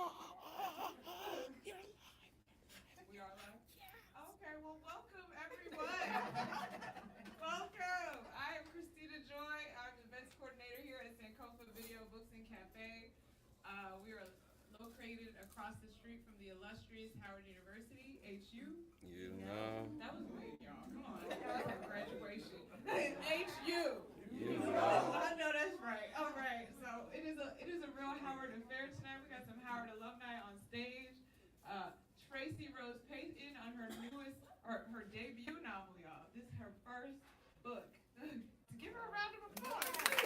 We are live? Okay, well, welcome everyone. Welcome. I am Christina Joy. I'm the events coordinator here at Sankofa Video Books and Cafe. We are located across the street from the illustrious Howard University, HU. You know. That was weird, y'all. Come on. That was graduation. HU. You know. I know that's right. All right. So it is a real Howard affair tonight. We got some Howard alumni on stage. Tracy Rose Payton on her her debut novel, y'all. This is her first book. To give her a round of applause. Her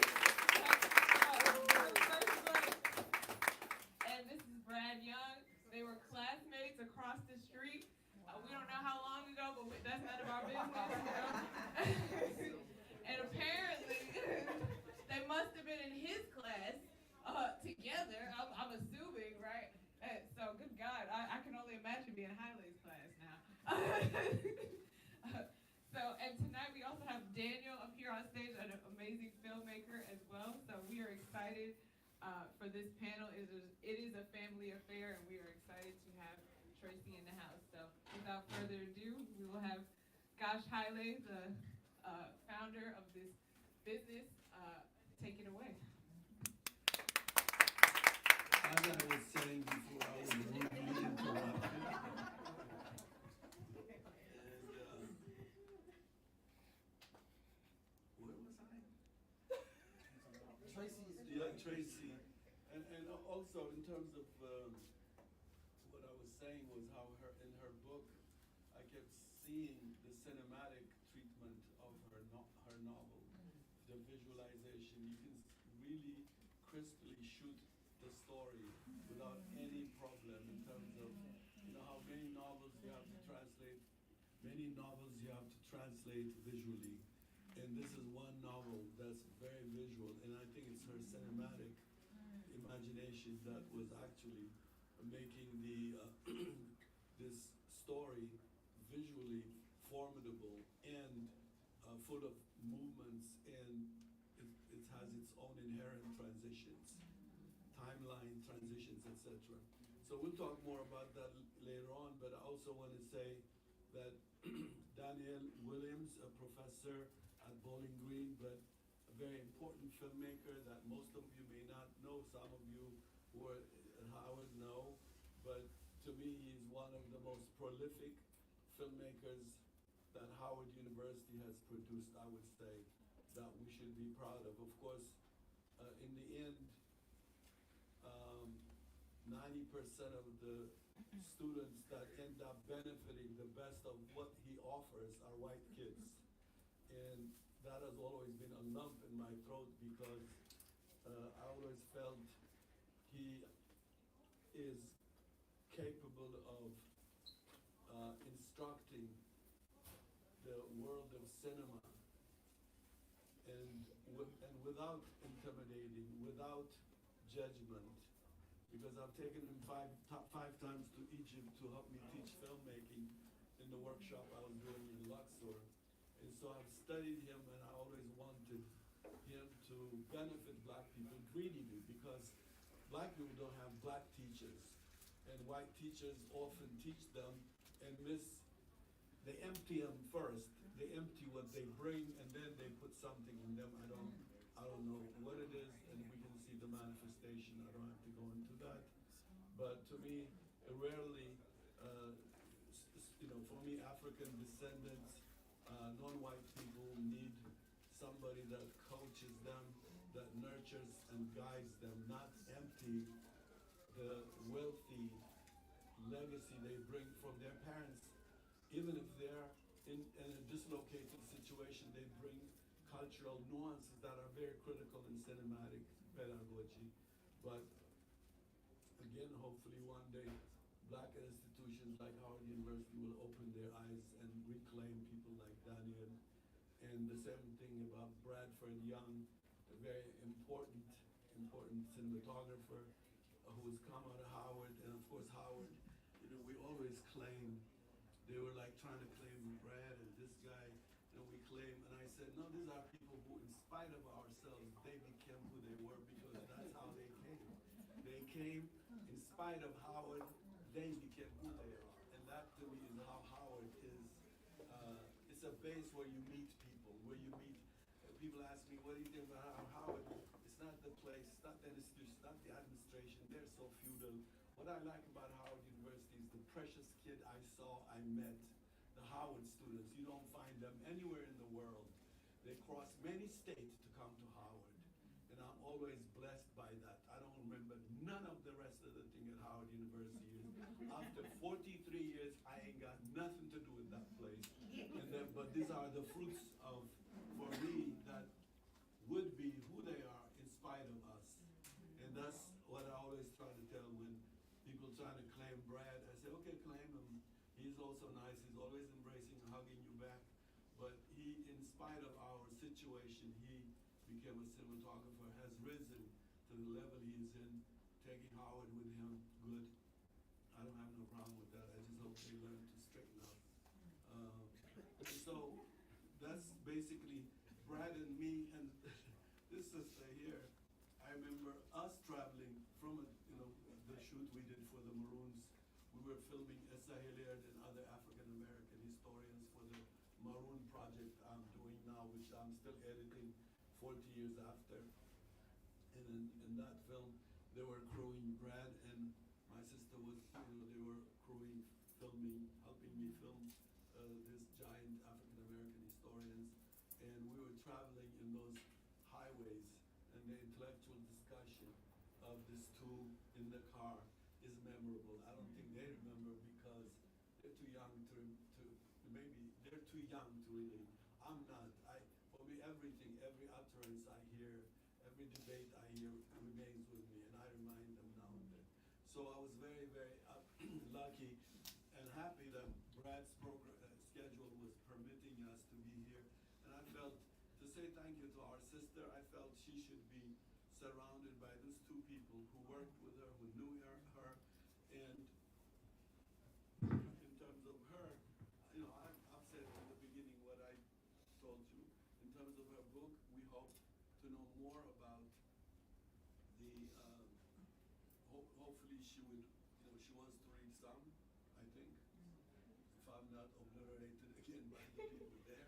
first book. And this is Brad Young. They were classmates across the street. We don't know how long ago, but that's none of our business, you know? And apparently, they must have been in his class together, I'm assuming, right? So, good God, I can only imagine being Highlay's class now. And tonight we also have Daniel up here on stage, an amazing filmmaker as well. So we are excited for this panel. It is a family affair, and we are excited to have Tracy in the house. So without further ado, we will have Gosh Hilay, the founder of this business, take it away. As I was saying before, I was rudely interrupted. And where was I? Tracy. And also in terms of what I was saying was how in her book, I kept seeing the cinematic treatment of her novel, the visualization. You can really crisply shoot the story without any problem in terms of, how many novels you have to translate visually. And this is one novel that's very visual, and I think it's her cinematic imagination that was actually making this story visually formidable and full of movements, and it has its own inherent transitions, timeline transitions, etc. So we'll talk more about that later on, but I also want to say that Daniel Williams, a professor at Bowling Green, but a very important filmmaker that most of you may not know, some of you who are at Howard know, but to me he's one of the most prolific filmmakers that Howard University has produced, I would say, that we should be proud of. Of course, in the end, 90% of the students that end up benefiting the best of what he offers are white kids. And that has always been a lump in my throat because I always felt he is capable of instructing the world of cinema and without intimidating, without judgment. Because I've taken him five times to Egypt to help me teach filmmaking in the workshop I was doing in Luxor. And so I've studied him, and I always wanted him to benefit black people greedily, because black people don't have black teachers, and white teachers often teach them and they empty them first. They empty what they bring, and then they put something in them. I don't know what it is, and we can see the manifestation. I don't have to go into that. But to me, rarely, for me, African descendants, non-white people need somebody that coaches them, that nurtures and guides them, not empty the wealthy legacy they bring from their parents. Even if they're in a dislocated situation, they bring cultural nuances that are very critical in cinematic pedagogy. But again, hopefully one day, black institutions like Howard University will open their eyes and reclaim people like Daniel. And the same thing about Bradford Young, a very important cinematographer who has come out of Howard. And of course, Howard, we always claim, they were like trying to claim Brad and this guy, and we claim, and I said, no, these are people who, in spite of ourselves, they became who they were, because that's how they came. They came in spite spite of Howard, they became who they are. And that to me is how Howard is. It's a base where you meet people, where you meet, people ask me, what do you think about Howard? It's not the place, it's not the institution, it's not the administration, they're so feudal. What I like about Howard University is the precious kid I saw, I met, the Howard students. You don't find them anywhere in the world. They cross many states to come to Howard. And I'm always blessed by that. I don't remember none of the rest of the thing at Howard University. After 43 years, I ain't got nothing to do with that place. And then, but these are the fruits of, for me, that would be who they are in spite of us. And that's what I always try to tell when people try to claim Brad. I say, okay, claim him. He's also nice. He's always embracing and hugging you back. But he, in spite of our situation, he became a cinematographer, has risen to the level he is in, taking Howard with him. Good. I don't have no problem with that. I just hope they learn to straighten up. So that's basically Brad and me, and this sister here. I remember us traveling from the shoot we did for the Maroons. We were filming Essa Hilliard and other African American historians for the Maroon project I'm doing now, which I'm still editing 40 years after. And in that film, they were crewing Brad and my sister was, they were crewing, filming, helping me film this giant African American historians. And we were traveling in those highways, and the intellectual discussion of these two in the car is memorable. I don't think they remember because they're too young to maybe they're too young to really. I'm not. For me, everything, every utterance I hear, every debate I hear remains with me, and I remind them now and then. So I was very, very lucky and happy that Brad's schedule was permitting us to be here. And I felt, to say thank you to our sister, I felt she should be surrounded by those two people who worked with her, who knew her, and in terms of her, I've said in the beginning what I told you. In terms of her book, we hope to know more about the, hopefully she would, she wants to read some, I think, if I'm not obliterated again by the people there.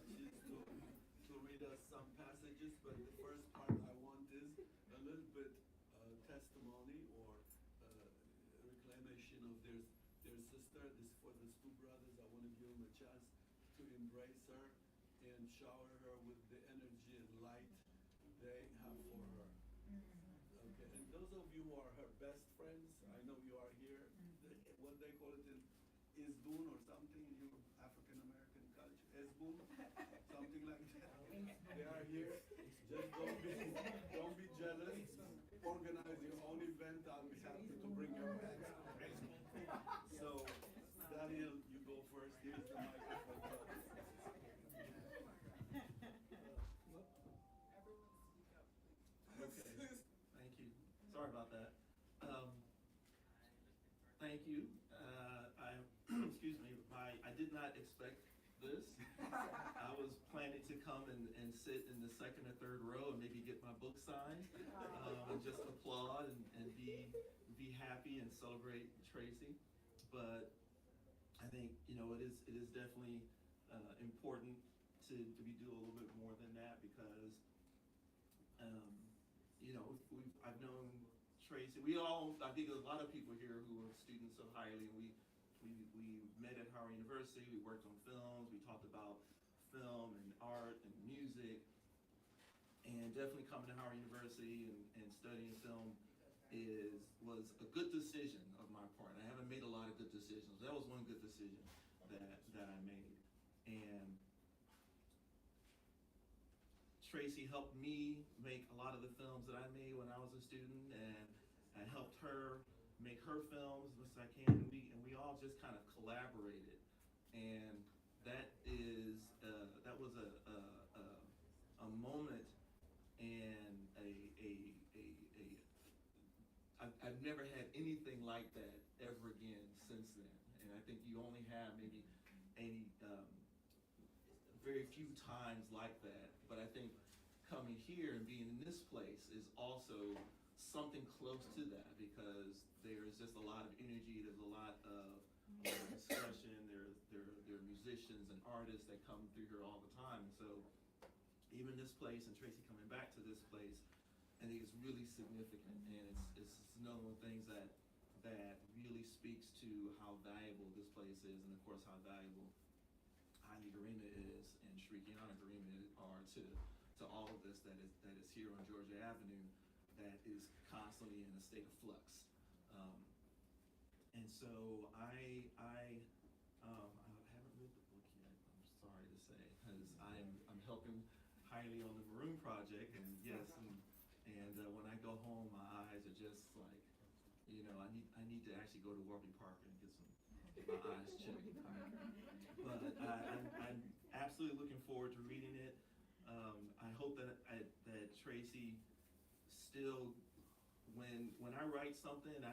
She's to read us some passages, but the first part I want is a little bit testimony or reclamation of their sister. This for these two brothers. I want to give them a chance to embrace her and shower her with the energy and light they have for her. Okay, and those of you who are her best friends, I know you are here. What they call it in Isboon or something in your African American culture, Isboon, something like that. They are here. Just don't be jealous. Organize your own event. I'll be happy to bring you back. So, Daniel, you go first. Here's the microphone. Okay. Thank you. Sorry about that. Thank you. Excuse me. I did not expect this. I was planning to come and sit in the second or third row and maybe get my book signed, and just applaud and be happy and celebrate Tracy. But I think it is definitely important to be doing a little bit more than that because I've known Tracy. I think a lot of people here who are students of Hiley, we met at Howard University. We worked on films. We talked about film and art and music. And definitely coming to Howard University and studying film was a good decision of my part. I haven't made a lot of good decisions. That was one good decision that I made. And Tracy helped me make a lot of the films that I made when I was a student, and I helped her make her films as much as I can, and we all just kind of collaborated, and that was a moment and I've never had anything like that ever again since then, and I think you only have maybe very few times like that. But I think coming here and being in this place is also something close to that, because there's just a lot of energy, there's a lot of discussion, there are musicians and artists that come through here all the time. And so even this place, and Tracy coming back to this place, I think it's really significant, and it's another one of the things that really speaks to how valuable this place is, and of course how valuable Haile Garima is and Shrikiana Garima are to all of this that is here on Georgia Avenue, that is constantly in a state of flux. And so I haven't read the book yet, I'm sorry to say, because I'm helping Haile on the Maroon Project, and yes, and when I go home, my eyes are just like, you know, I need to actually go to Warby Parker and get my eyes checked. But I'm absolutely looking forward to reading it. I hope that Tracy still, when I write something, I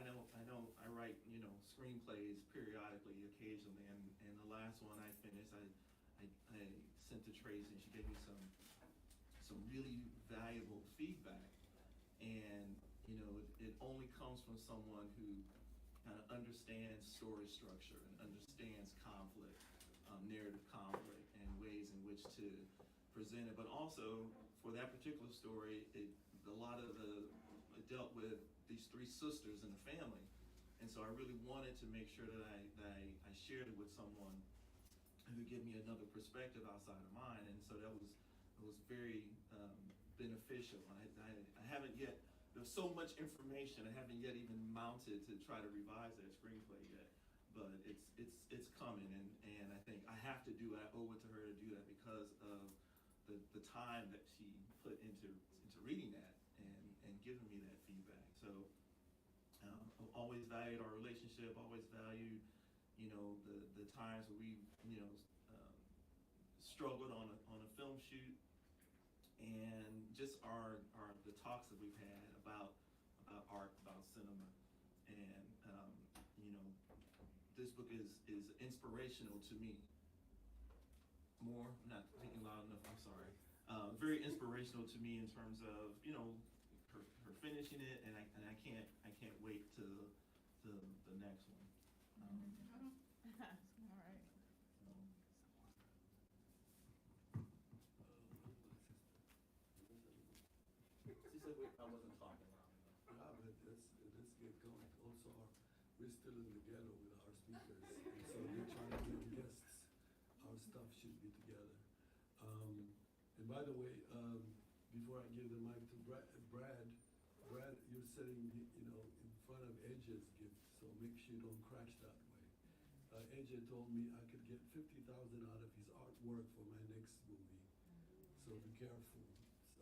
write, you know, screenplays periodically, occasionally, and the last one I finished, I sent to Tracy, and she gave me some really valuable feedback. And you know, it only comes from someone who kind of understands story structure and understands conflict, narrative conflict, and ways in which to present it. But also, for that particular story, it dealt with these three sisters in the family. And so I really wanted to make sure that I shared it with someone who could give me another perspective outside of mine. And so it was very beneficial. I haven't yet, there's so much information, I haven't yet even mounted to try to revise that screenplay yet, but it's coming, and I think I have to do it. I owe it to her to do that because of the time that she put into reading that and giving me that feedback. So I've always valued our relationship, always valued, you know, the times where we, you know, struggled on a film shoot, and just the talks that we've had about art, about cinema. And you know, this book is inspirational to me. More, I'm not thinking loud enough, I'm sorry. Very inspirational to me in terms of, you know, her finishing it, and I can't wait to the next one. All right. She said, wait, I wasn't talking loud enough. Yeah, but let's get going. Also, we're still in the ghetto with our speakers, and so they're trying to get guests. Our stuff should be together. And by the way, before I give the mic to Brad, you're sitting, you know, in front of AJ's gift, so make sure you don't crash that way. AJ told me I could get $50,000 out of his artwork for my next movie, so be careful.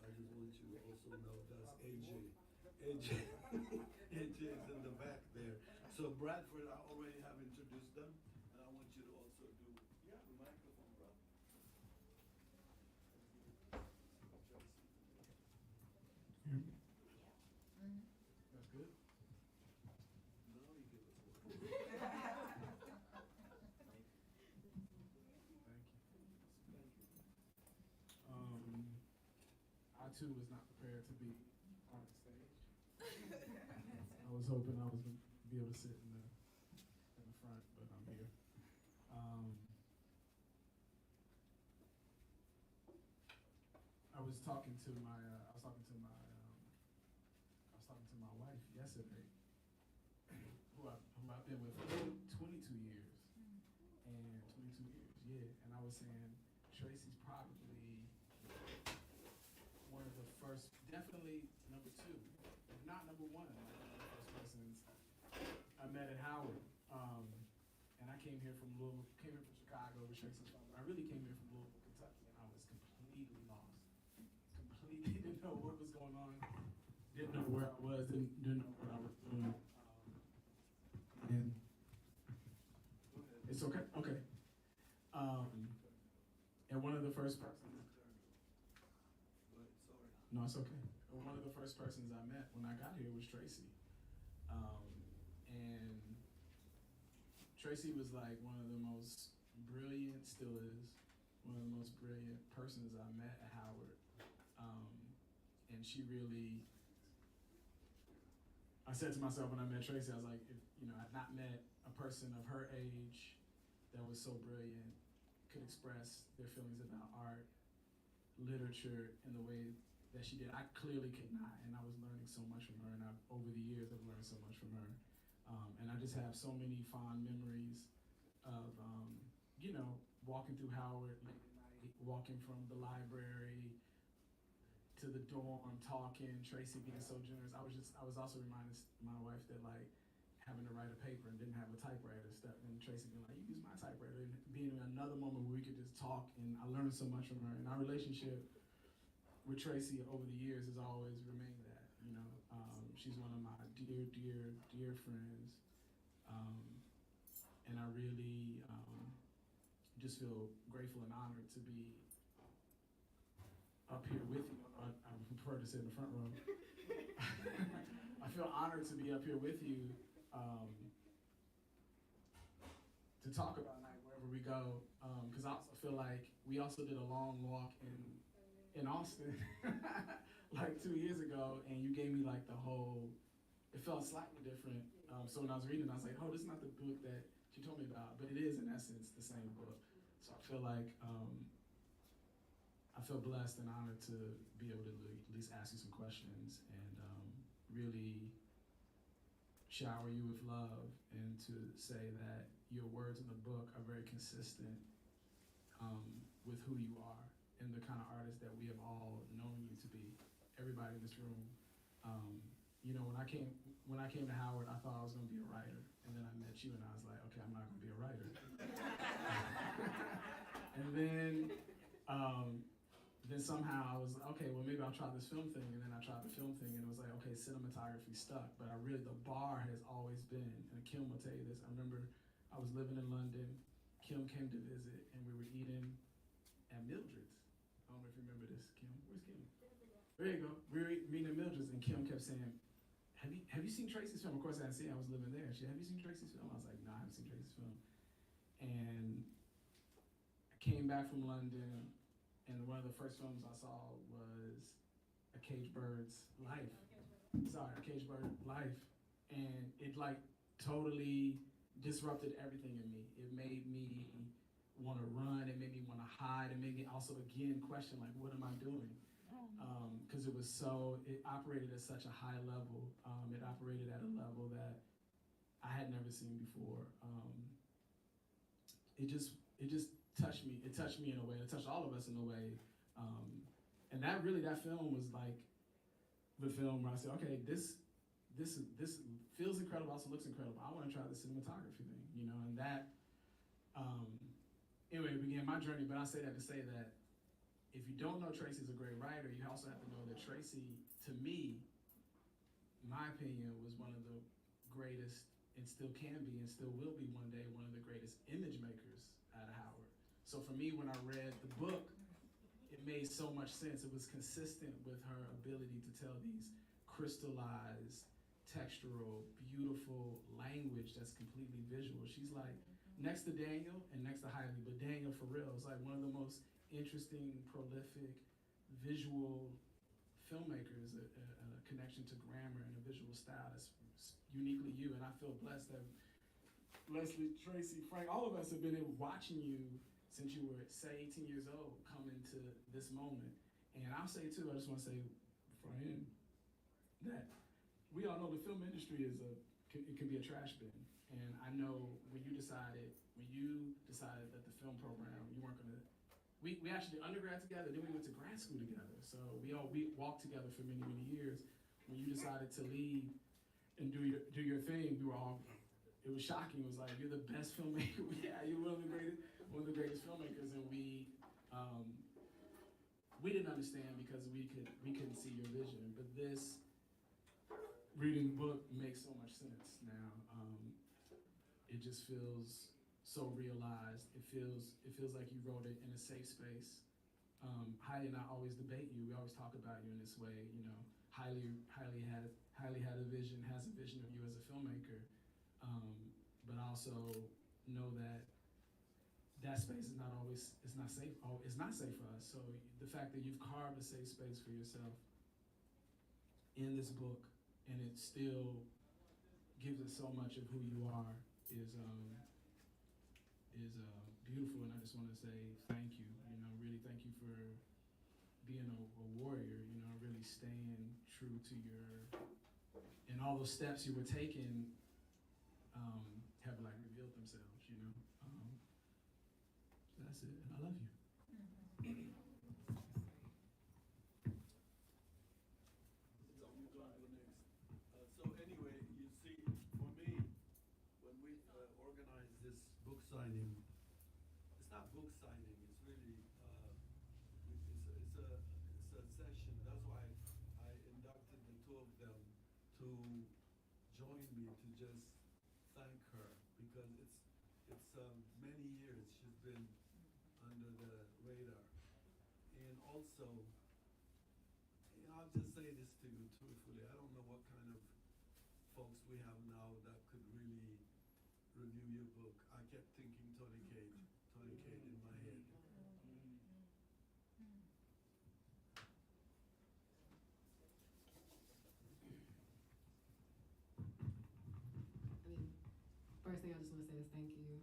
I just want you to also know that's AJ. AJ is in the back there. So Bradford, I already have introduced them, and I want you to also do, yeah, the microphone, bro. That's good. Now you give us one. Thank you. I too was not prepared to be on the stage. I was hoping I was going to be able to sit in the front, but I'm here. I was talking to my wife yesterday, who I've been with for 22 years, and 22 years, yeah. And I was saying Tracy's probably one of the first, definitely number two, if not number one, one of the first persons I met at Howard. And I came here from Louisville, came here from Chicago with Tracy's father. I really came here from Louisville, Kentucky, and I was completely lost. Completely didn't know what was going on, didn't know where I was, didn't know what I was doing. And it's okay, okay. And one of the first persons, no, it's okay. One of the first persons I met when I got here was Tracy. And Tracy was like one of the most brilliant, still is, one of the most brilliant persons I met at Howard. And she really I said to myself when I met Tracy, I was like, if I'd not met a person of her age that was so brilliant, could express their feelings about art, literature in the way that she did, I clearly could not. And I was learning so much from her, and over the years I've learned so much from her. And I just have so many fond memories of, walking through Howard late at night, walking from the library to the dorm, talking, Tracy being so generous. I was also reminding my wife that, like, having to write a paper and didn't have a typewriter stuff, and Tracy being like, you use my typewriter, and being in another moment where we could just talk, and I learned so much from her. And our relationship with Tracy over the years has always remained that, she's one of my dear, dear, dear friends. And I really just feel grateful and honored to be up here with you. I prefer to sit in the front row. I feel honored to be up here with you to talk about night wherever we go. Because I also feel like we also did a long walk in Austin like 2 years ago, and you gave me like it felt slightly different. So when I was reading, I was like, oh, this is not the book that she told me about, but it is in essence the same book. So I feel like I feel blessed and honored to be able to at least ask you some questions and really shower you with love, and to say that your words in the book are very consistent with who you are and the kind of artist that we have all known you to be. Everybody in this room. When I came to Howard, I thought I was going to be a writer, and then I met you, and I was like, okay, I'm not going to be a writer. And then somehow I was like, okay, well, maybe I'll try this film thing, and then I tried the film thing, and it was like, okay, cinematography stuck, but the bar has always been, and Kim will tell you this, I remember I was living in London, Kim came to visit, and we were eating at Mildred's. I don't know if you remember this, Kim. Where's Kim? There you go. We were meeting at Mildred's, and Kim kept saying, have you seen Tracy's film? Of course I hadn't seen it, I was living there. She said, have you seen Tracy's film? I was like, no, I haven't seen Tracy's film. And I came back from London, and one of the first films I saw was A Caged Bird's Life. A Caged Bird's Life. And it like totally disrupted everything in me. It made me want to run, it made me want to hide, it made me also again question, like, what am I doing? Because it operated at such a high level. It operated at a level that I had never seen before. It just touched me. It touched me in a way. It touched all of us in a way. And that film was like the film where I said, okay, this feels incredible, also looks incredible. I want to try the cinematography thing, and that, anyway, began my journey. But I say that to say that if you don't know Tracy's a great writer, you also have to know that Tracy, to me, my opinion, was one of the greatest, and still can be, and still will be one day, one of the greatest image makers out of Howard. So for me, when I read the book, it made so much sense. It was consistent with her ability to tell these crystallized, textural, beautiful language that's completely visual. She's like next to Daniel and next to Hailey, but Daniel for real is like one of the most interesting, prolific, visual filmmakers, a connection to grammar and a visual style that's uniquely you. And I feel blessed that Leslie, Tracy, Frank, all of us have been watching you since you were, say, 18 years old, come into this moment. And I'll say too, I just want to say for him that we all know the film industry it can be a trash bin. And I know when you decided that the film program, you weren't gonna, we actually did undergrad together, then we went to grad school together. So we walked together for many, many years. When you decided to leave and do your thing, it was shocking. It was like, you're the best filmmaker we had. You're one of the greatest filmmakers, and we didn't understand because we couldn't see your vision. But this reading the book makes so much sense now. It just feels so realized. It feels like you wrote it in a safe space. Hailey and I always debate you. We always talk about you in this way. Hailey has a vision of you as a filmmaker, but also know that space is not safe. It's not safe for us. So the fact that you've carved a safe space for yourself in this book, and it still gives us so much of who you are is beautiful, and I just want to say thank you. You know, really thank you for being a warrior. You know, really staying true to and all those steps you were taking have like revealed themselves. You know, so that's it, and I love you. So you go next. So anyway, you see, for me, when we organized this book signing, it's not book signing. It's really it's a session. That's why I inducted the two of them to join me to just thank her, because it's many years she's been under the radar, and also. I'll just say this to you truthfully. I don't know what kind of folks we have now that could really review your book. I kept thinking Tony Cade in my head. I mean, first thing I just want to say is thank you.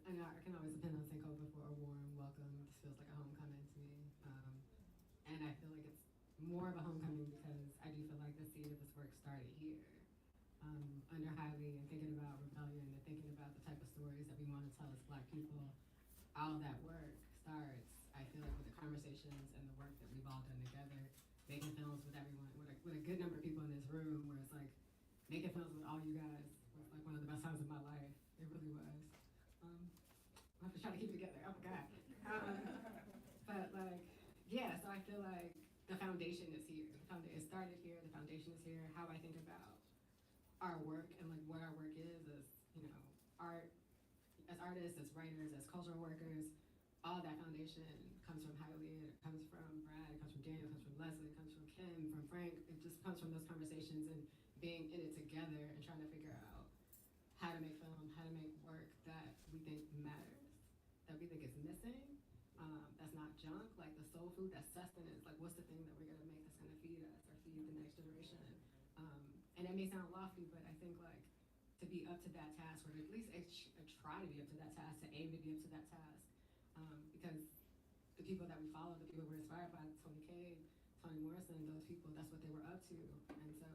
I know I can always depend on Sankofa for a warm welcome. This feels like a homecoming to me. And I feel like it's more of a homecoming because I do feel like the seed of this work started here. Under Hailey, and thinking about rebellion and thinking about the type of stories that we want to tell as Black people, all that work starts, I feel like, with the conversations and the work that we've all done together, making films with everyone, with a good number of people in this room, where it's like, making films with all you guys was like one of the best times of my life. It really was. I have to try to keep it together. I forgot. But like, yeah, so I feel like the foundation is here. It started here, the foundation is here. How I think about our work and like what our work is, you know, art, as artists, as writers, as cultural workers, all that foundation comes from Hailey, it comes from Brad, it comes from Daniel, it comes from Leslie, it comes from Kim, from Frank. It just comes from those conversations and being in it together and trying to figure out how to make film, how to make work that we think matters, that we think is missing. That's not junk, like the soul food, that's sustenance. Like, what's the thing that we're gonna make that's gonna feed us or feed the next generation? And that may sound lofty, but I think like to be up to that task, or to at least try to be up to that task, to aim to be up to that task, because the people that we follow, the people we're inspired by, Tony Cade, Toni Morrison, those people, that's what they were up to. And so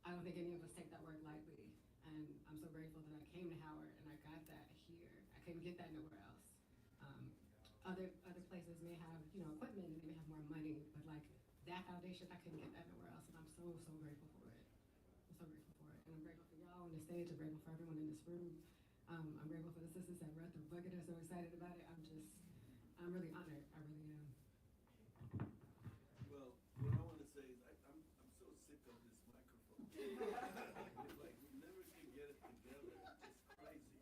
I don't think any of us take that work lightly. And I'm so grateful that I came to Howard and I got that here. I couldn't get that nowhere else. Other places may have, you know, equipment and they may have more money, but like that foundation, I couldn't get that nowhere else. And I'm so grateful for it. I'm so grateful for it. And I'm grateful for y'all on the stage. I'm grateful for everyone in this room. I'm grateful for the sisters that wrote the book and are so excited about it. I'm really honored. I really am. Well, what I want to say is I'm so sick of this microphone. Like, we never can get it together. It's crazy.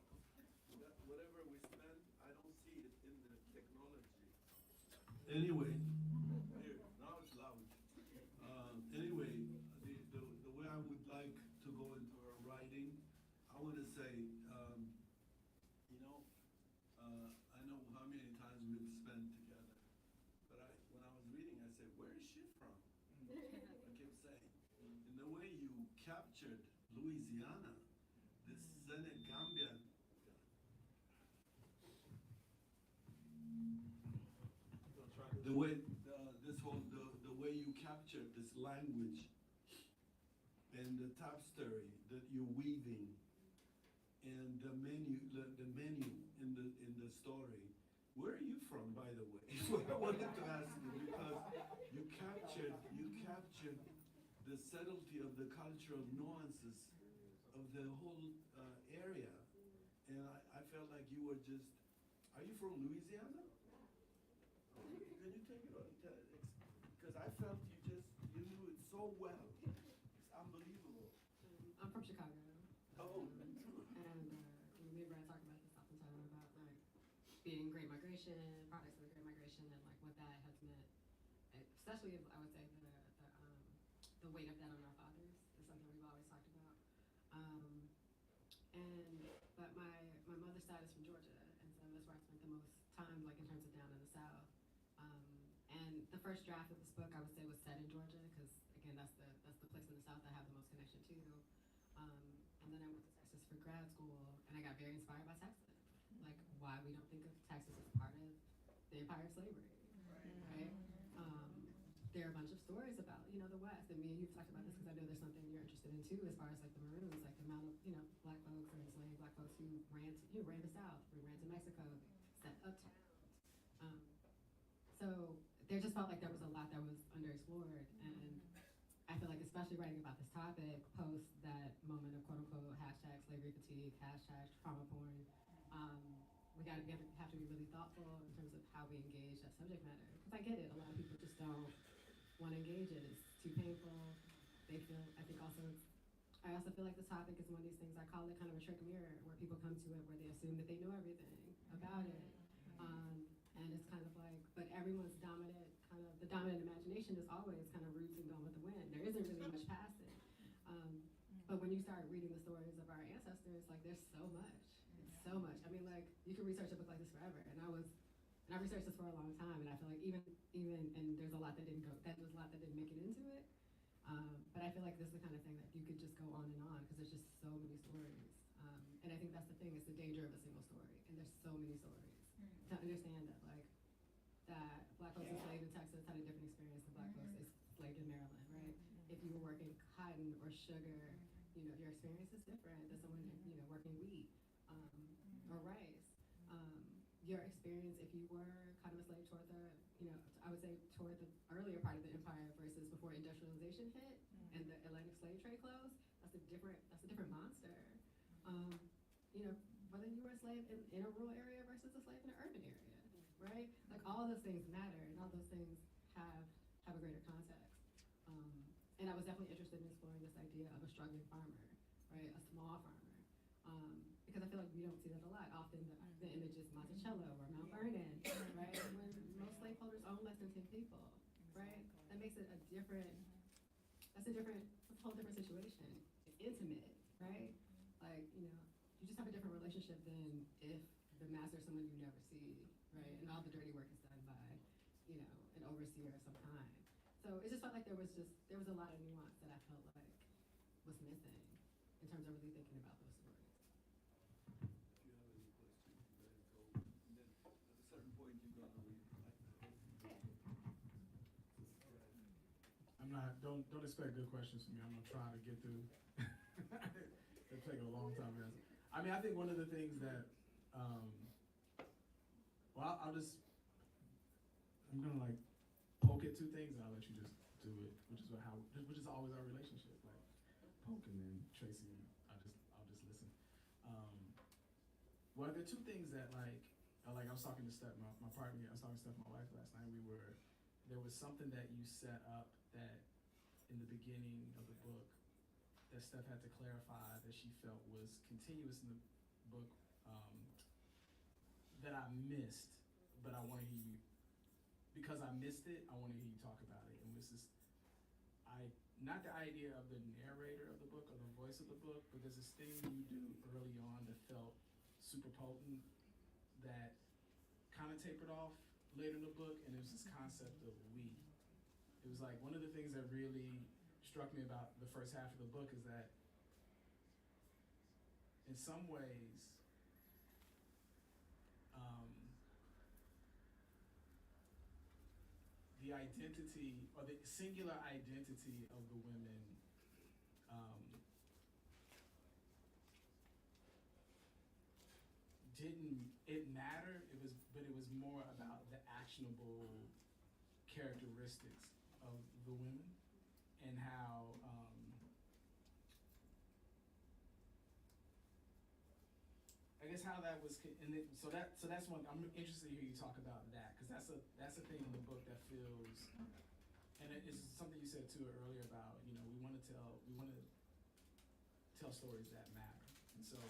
Whatever we spend, I don't see it in the technology. Anyway, here, now it's loud. Anyway, the way I would like to go into her writing, I want to say, you know, I know how many times we've spent together, but when I was reading, I said, where is she from? I kept saying, and the way you captured Louisiana, this Senegambian. The way the way you captured this language and the tapestry that you're weaving and the menu in the story. Where are you from, by the way? What I wanted to ask you, because you captured the subtlety of the cultural nuances of the whole area, and I felt like you were just. Are you from Louisiana? Can you take it on? Because I felt you knew it so well. It's unbelievable. I'm from Chicago. Oh. And me and Brad talk about this oftentimes about like being Great Migration, products of the Great Migration, and like what that has meant. Especially, I would say the weight of that on our fathers is something we've always talked about. But my mother's side is from Georgia, and so that's where I spent the most time, like in terms of down in the South. And the first draft of this book, I would say, was set in Georgia, because again, that's the place in the South I have the most connection to. And then I went to Texas for grad school, and I got very inspired by Texas. Like, why we don't think of Texas as part of the empire of slavery, right? There are a bunch of stories about, the West, and me and you've talked about this because I know there's something you're interested in too, as far as like the Maroons, like the amount of, black folks or enslaved black folks who ran the South, who ran to Mexico, set up towns. So there just felt like there was a lot that was underexplored, and I feel like especially writing about this topic post that moment of quote unquote hashtag slavery fatigue, hashtag trauma porn, we have to be really thoughtful in terms of how we engage that subject matter. Because I get it, a lot of people just don't want to engage it. It's too painful. I also feel like the topic is one of these things, I call it kind of a trick mirror, where people come to it where they assume that they know everything about it. And it's kind of like, but everyone's the dominant imagination is always kind of roots and gone with the wind. There isn't really much past it. But when you start reading the stories of our ancestors, like there's so much. It's so much. I mean, like you can research a book like this forever. And I researched this for a long time, and I feel like even and there's a lot that didn't make it into it. But I feel like this is the kind of thing that you could just go on and on because there's just so many stories. And I think that's the thing, it's the danger of a single story. And there's so many stories. To understand that that black folks enslaved in Texas had a different experience than black folks enslaved in Maryland, right? If you were working cotton or sugar, your experience is different than someone, working wheat or rice. Your experience, if you were kind of a slave toward I would say toward the earlier part of the empire versus before industrialization hit and the Atlantic slave trade closed, that's a different monster. Whether you were a slave in a rural area versus a slave in an urban area, right? Like all those things matter, and all those things have a greater context. And I was definitely interested in exploring this idea of a struggling farmer, right? A small farmer. Because I feel like we don't see that a lot. Often the image is Monticello or Mount Vernon, right? When most slaveholders own less than 10 people, right? That makes it that's a whole different situation. It's intimate, right? Like, you just have a different relationship than if the master is someone you never see, right? And all the dirty work is done by, an overseer of some kind. So it just felt like there was a lot of nuance that I felt like was missing in terms of really thinking about those stories. If you have any questions, you guys go. And then at a certain point, you're gonna read. Don't expect good questions from me. I'm gonna try to get through. It'll take a long time to answer. I mean, I think one of the things that, I'm gonna like poke at two things and I'll let you just do it, which is always our relationship. Like poke and then Tracy, I'll just listen. Well, there are two things that like I was talking to my partner, I was talking to my wife last night. There was something that you set up that in the beginning of the book that Steph had to clarify that she felt was continuous in the book that I missed, but I want to hear you, because I missed it, I want to hear you talk about it. And this is, not the idea of the narrator of the book or the voice of the book, but there's this thing you do early on that felt super potent that kind of tapered off later in the book, and it was this concept of we. It was like one of the things that really struck me about the first half of the book is that in some ways, the identity or the singular identity of the women it mattered. But it was more about the actionable characteristics of the women and how I guess how that was, so that's one. I'm interested to hear you talk about that, because that's a thing in the book that feels, and it's something you said too earlier about, we want to tell stories that matter, and so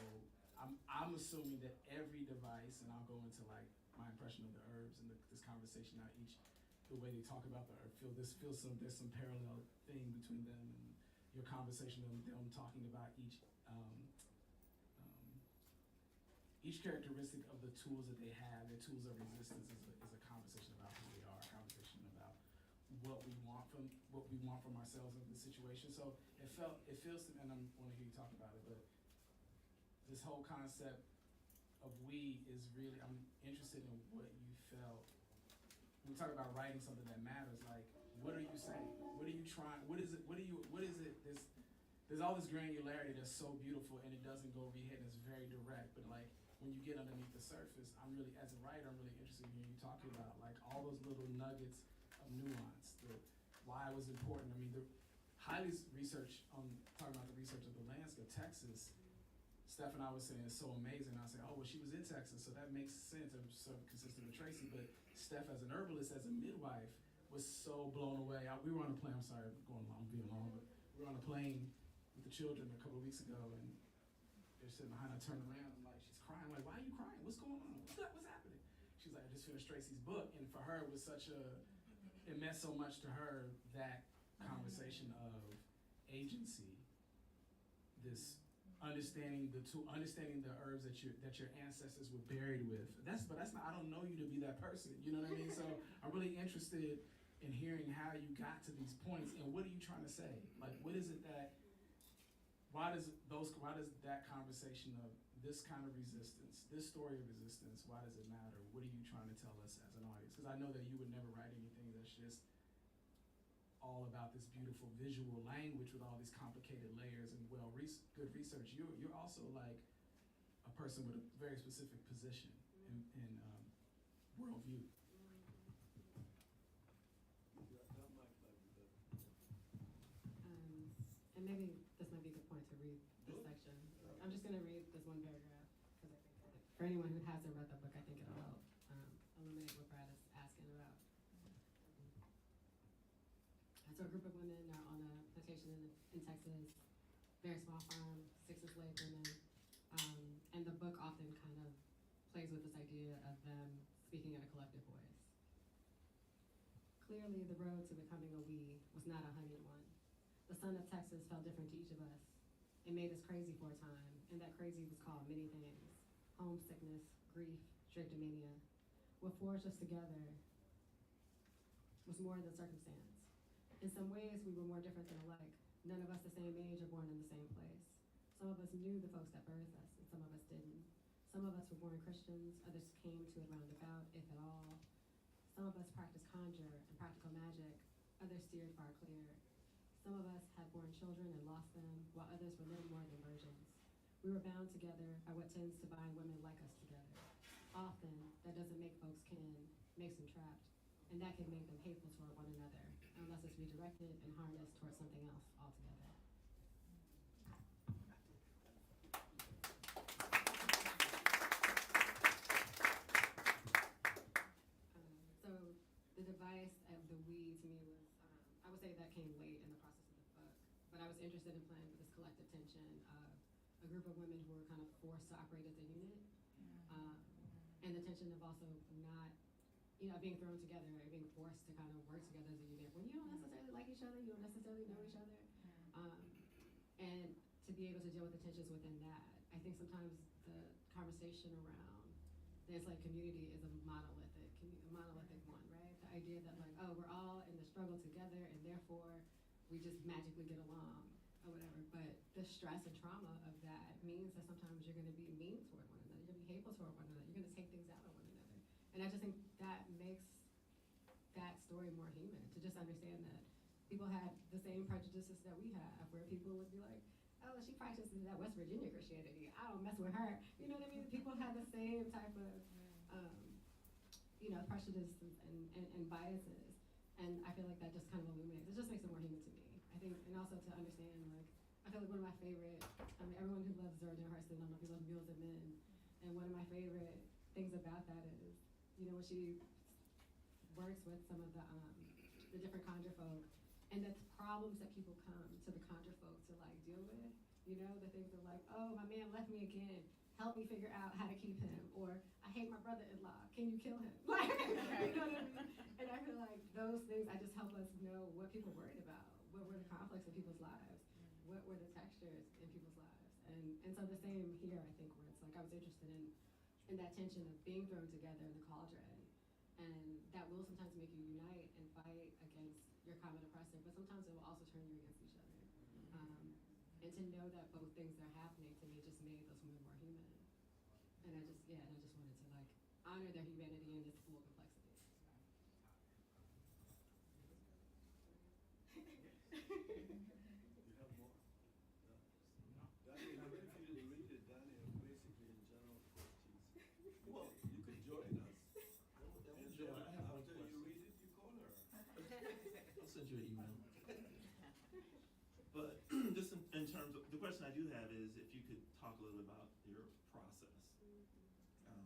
I'm assuming that every device, and I'll go into like my impression of the herbs and this conversation now, the way they talk about the herb, there's some parallel thing between them and your conversation of them talking about each characteristic of the tools that they have, their tools of resistance is a conversation about who they are, a conversation about what we want from ourselves in the situation. So it feels to me, and I want to hear you talk about it, but this whole concept of we is really, I'm interested in what you felt. When we talk about writing something that matters, like, what are you saying? What are you trying, what is it, there's all this granularity that's so beautiful, and it doesn't go over your head, and it's very direct, but like, when you get underneath the surface, I'm really, as a writer, I'm really interested in hearing you talking about like all those little nuggets of nuance, why it was important. I mean, the highly research on talking about the research of the landscape, Texas. Steph and I was saying it's so amazing. I say, oh well, she was in Texas, so that makes sense. I'm so consistent with Tracy, but Steph, as an herbalist, as a midwife, was so blown away. We were on a plane. I'm sorry, I'm being long, but we were on a plane with the children a couple of weeks ago, and they're sitting behind. I turned around, I'm like, she's crying. I'm like, why are you crying? What's going on? What's happening? She's like, I just finished Tracy's book, and for her, it was it meant so much to her, that conversation of agency, this understanding the herbs that your ancestors were buried with. But that's not, I don't know you to be that person. You know what I mean? So I'm really interested in hearing how you got to these points, and what are you trying to say? Like, what is it that, why does that conversation of this kind of resistance, this story of resistance, why does it matter? What are you trying to tell us as an audience? Because I know that you would never write anything that's just all about this beautiful visual language with all these complicated layers and good research. You're also like a person with a very specific position in worldview. And maybe this might be a good point to read this section. I'm just going to read this one paragraph because I think that for anyone who hasn't read the book, I think it'll help illuminate what Brad is asking about. So a group of women are on a plantation in Texas, very small farm, 6 enslaved women, and the book often kind of plays with this idea of them speaking in a collective voice. Clearly, the road to becoming a we was not a honeyed one. The sun of Texas felt different to each of us. It made us crazy for a time, and that crazy was called many things: homesickness, grief, drapetomania. What forged us together was more than circumstance. In some ways, we were more different than alike. None of us the same age or born in the same place. Some of us knew the folks that birthed us, and some of us didn't. Some of us were born Christians, others came to it roundabout, if at all. Some of us practiced conjure and practical magic, others steered far clear. Some of us had born children and lost them, while others were little more than virgins. We were bound together by what tends to bind women like us together. Often, that doesn't make folks kin, makes them trapped, and that can make them hateful toward one another, unless it's redirected and harnessed towards something else altogether. So the device of the we to me was, I would say that came late in the process of the book, but I was interested in playing with this collective tension of a group of women who were kind of forced to operate as a unit, and the tension of also not, being thrown together, or being forced to kind of work together as a unit when you don't necessarily like each other, you don't necessarily know each other, and to be able to deal with the tensions within that. I think sometimes the conversation around the enslaved community is a monolithic one, right? The idea that like, oh, we're all in the struggle together, and therefore we just magically get along or whatever. But the stress and trauma of that means that sometimes you're going to be mean toward one another, you're going to be hateful toward one another, you're going to take things out on one another. And I just think that makes that story more human, to just understand that people had the same prejudices that we have, where people would be like, oh, she practices that West Virginia Christianity, I don't mess with her. You know what I mean? People had the same type of, prejudices and biases. And I feel like that just kind of illuminates, it just makes it more human to me. I think, and also to understand, like, I feel like one of my favorite, everyone who loves Zora Neale Hurston, I don't know if you love Mules and Men, and one of my favorite things about that is, when she works with some of the different conjure folk, and the problems that people come to the conjure folk to like deal with, the things of like, oh, my man left me again, help me figure out how to keep him, or I hate my brother-in-law, can you kill him? Like, you know what I mean? And I feel like those things, I just help us know what people worried about, what were the conflicts in people's lives, what were the textures in people's lives, and so the same here, I think, where it's like I was interested in that tension of being thrown together in the cauldron, and that will sometimes make you unite and fight against your common oppressor, but sometimes it will also turn you against each other. And to know that both things are happening to me just made those women more human. And I just wanted to like honor their humanity in its full complexity. You have more? No. Danny, I'm ready for you to read it, Danny. Basically, in general questions. Well, you could join us. And then after you read it, you call her. I'll send you an email. But just in terms of, the question I do have is if you could talk a little about your process.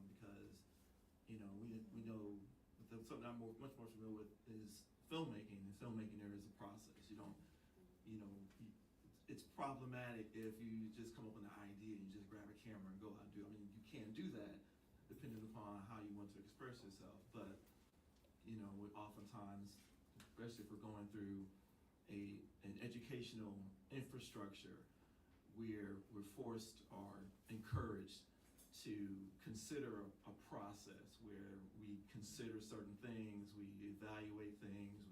Because, you know, we know, something I'm much more familiar with is filmmaking. In filmmaking, there is a process. You don't, you know, it's problematic if you just come up with an idea and you just grab a camera and go out and do it. I mean, you can do that depending upon how you want to express yourself. But, you know, oftentimes, especially if we're going through an educational infrastructure where we're forced or encouraged to consider a process where we consider certain things, we evaluate things,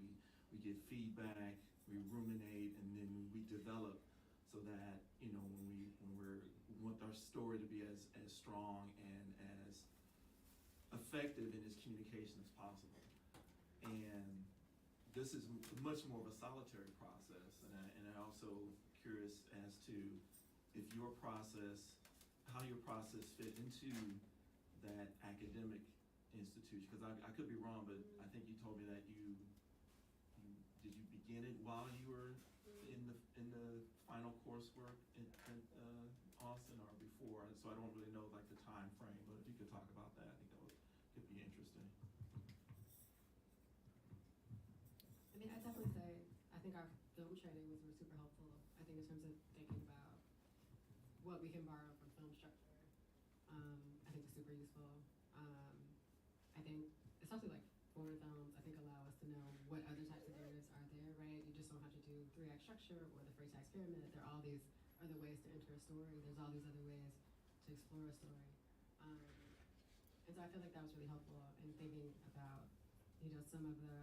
we get feedback, we ruminate, and then we develop so that, you know, we want our story to be as strong and as effective in its communication as possible. And this is much more of a solitary process, and I also curious as to if your process, how your process fit into that academic institution, because I could be wrong, but I think you told me that did you begin it while you were in the final coursework in Austin or before? So I don't really know like the time frame, but if you could talk about that, I think that could be interesting. I mean, I'd definitely say, I think our film training was super helpful. I think in terms of thinking about what we can borrow from film structure, I think it's super useful. I think, especially like foreign films, I think allow us to know what other types of narratives are there, right? You just don't have to do 3-act structure or the three-tax pyramid. There are all these other ways to enter a story. There's all these other ways to explore a story. And so I feel like that was really helpful in thinking about, you know, some of the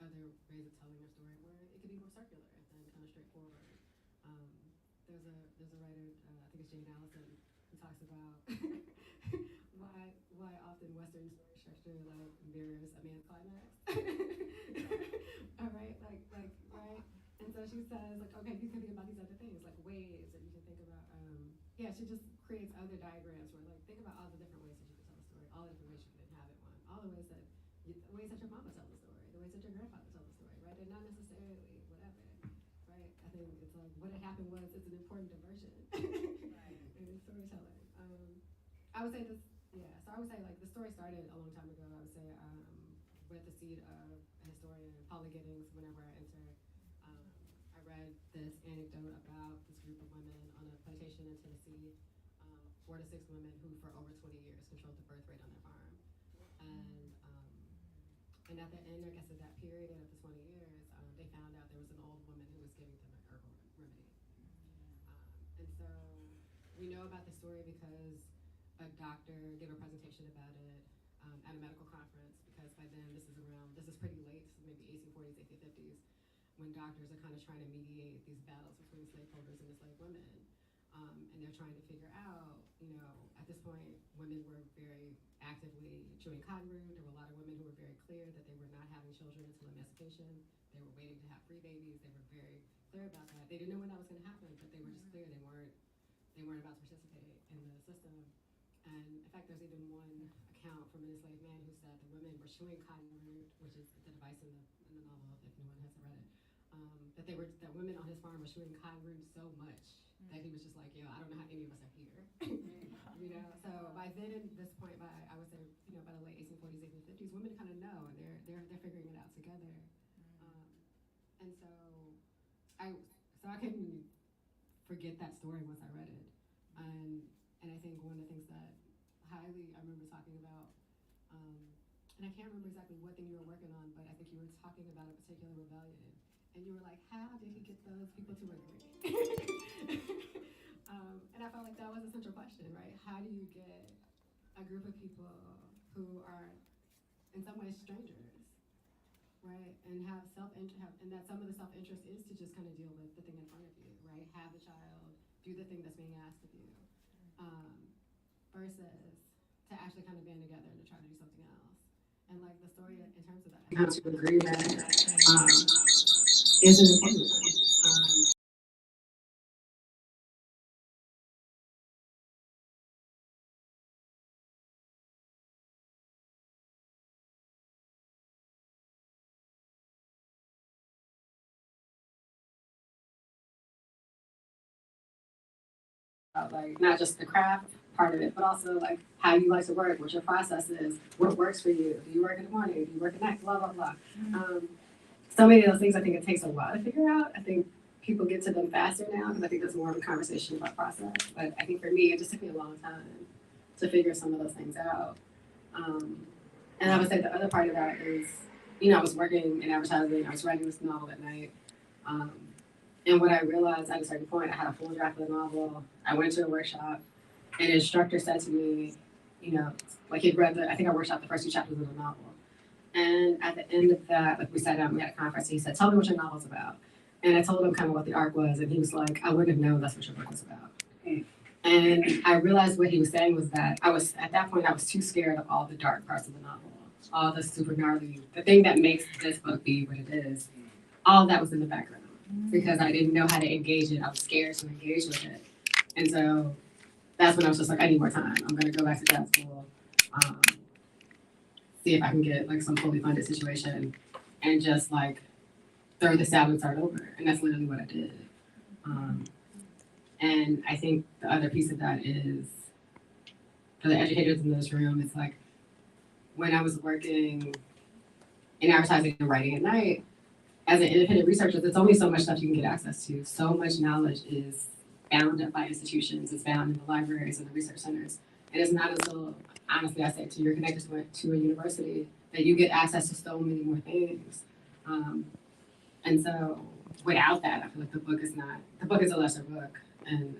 other ways of telling a story where it could be more circular than kind of straightforward. There's a writer, I think it's Jane Allison, who talks about why often Western story structure like mirrors a man's climax. All right, like right. And so she says like, okay, you can think about these other things like waves, and you can think about she just creates other diagrams where like think about all the different ways that you can tell a story, all the different ways you can inhabit one, all the ways that your mama tells the story, the ways that your grandfather tells the story, right? They're not necessarily whatever, right? I think it's like what had happened was it's an important diversion in storytelling. I would say this, so I would say like the story started a long time ago. I would say with the seed of a historian, Paula Giddings, whenever I enter, I read this anecdote about this group of women on a plantation in Tennessee, 4 to 6 women who for over 20 years controlled the birth rate on their farm. And at the end, I guess, of that period of the 20 years, they found out there was an old woman who was giving them an herbal remedy. And so we know about the story because a doctor gave a presentation about it at a medical conference, because by then this is pretty late, so maybe 1840s, 1850s, when doctors are kind of trying to mediate these battles between slaveholders and enslaved women. And they're trying to figure out, you know, at this point, women were very actively chewing cotton root. There were a lot of women who were very clear that they were not having children until emancipation. They were waiting to have free babies. They were very clear about that. They didn't know when that was going to happen, but they were just clear they weren't about to participate in the system. And in fact, there's even one account from an enslaved man who said the women were chewing cotton root, which is the device in the novel, if anyone hasn't read it. That women on his farm were chewing cotton root so much that he was just like, yo, I don't know how any of us are here. You know, so by then, at this point, I would say, you know, by the late 1840s, 1850s, women kind of know, and they're figuring it out together. And so I couldn't forget that story once I read it. And I think one of the things that I remember talking about, and I can't remember exactly what thing you were working on, but I think you were talking about a particular rebellion. And you were like, how did he get those people to agree? And I felt like that was a central question, right? How do you get a group of people who are in some ways strangers right? And have and that some of the self-interest is to just kind of deal with the thing in front of you, right? Have the child do the thing that's being asked of you, versus to actually kind of band together and to try to do something else. And like the story in terms of that, I have to agree that is an important one. Like not just the craft part of it, but also like how you like to work, what your process is, what works for you. Do you work in the morning? Do you work at night? Blah blah blah. So many of those things I think it takes a while to figure out. I think people get to them faster now because I think there's more of a conversation about process. But I think for me, it just took me a long time to figure some of those things out. And I would say the other part of that is, I was working in advertising. I was writing this novel at night. And what I realized at a certain point, I had a full draft of the novel. I went to a workshop, and an instructor said to me, like he'd read I think I workshopped the first 2 chapters of the novel. And at the end of that, like we sat down, we had a conference, and he said, "Tell me what your novel's about." And I told him kind of what the arc was, and he was like, "I wouldn't have known that's what your book was about." And I realized what he was saying was that at that point, I was too scared of all the dark parts of the novel, all the super gnarly, the thing that makes this book be what it is. All of that was in the background because I didn't know how to engage it. I was scared to engage with it. And so that's when I was just like, I need more time. I'm going to go back to grad school, see if I can get like some fully funded situation and just like throw this out and start over. And that's literally what I did. And I think the other piece of that is for the educators in this room, it's like when I was working in advertising and writing at night, as an independent researcher, there's only so much stuff you can get access to. So much knowledge is bound up by institutions, it's bound in the libraries and the research centers. And it's not until, honestly, I say to you're connected to a university that you get access to so many more things. And so without that, I feel like the book is a lesser book. And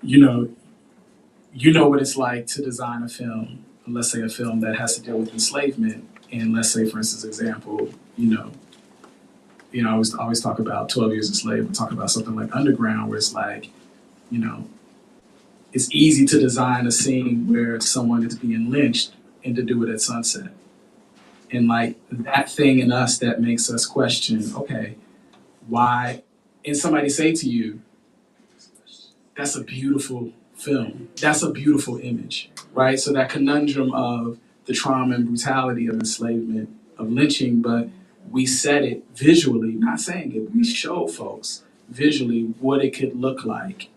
You know, you know what it's like to design a film, let's say a film that has to deal with enslavement, and let's say, for instance, example, I always talk about 12 Years a Slave, but talk about something like Underground, where it's like, it's easy to design a scene where someone is being lynched and to do it at sunset. And like that thing in us that makes us question, okay, why? And somebody say to you, that's a beautiful film. That's a beautiful image, right? So that conundrum of the trauma and brutality of enslavement, of lynching, but we set it visually, not saying it, we show folks visually what it could look like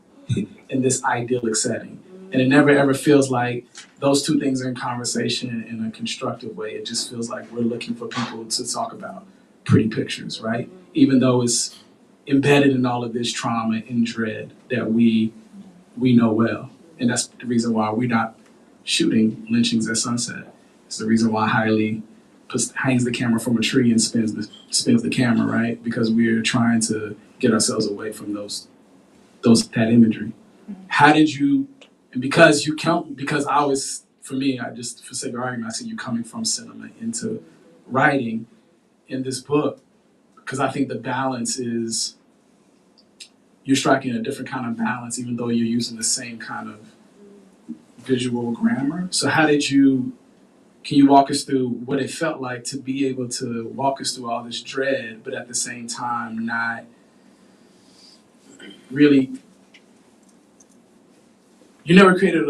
in this idyllic setting. And it never ever feels like those two things are in conversation in a constructive way. It just feels like we're looking for people to talk about pretty pictures, right? Even though it's embedded in all of this trauma and dread that we know well. And that's the reason why we're not shooting lynchings at sunset. It's the reason why Hailey hangs the camera from a tree and spins the camera, right? Because we're trying to get ourselves away from that imagery. How did you, and because I always, for me, for sake of argument, I see you coming from cinema into writing in this book, because I think the balance is, you're striking a different kind of balance, even though you're using the same kind of visual grammar. So can you walk us through what it felt like to be able to walk us through all this dread, but at the same time not really you never created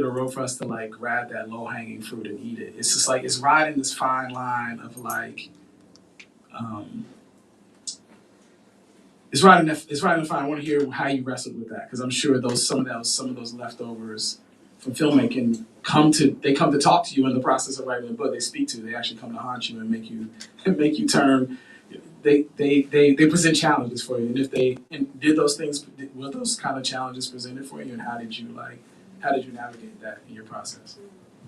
a road for us to like grab that low hanging fruit and eat it. It's just like it's riding this fine line of like, it's riding the fine. I want to hear how you wrestled with that because I'm sure some of those leftovers from filmmaking come to talk to you in the process of writing the book. They speak to you. They actually come to haunt you and make you turn. They present challenges for you, and if they did those things, were those kind of challenges presented for you, and how did you navigate that in your process?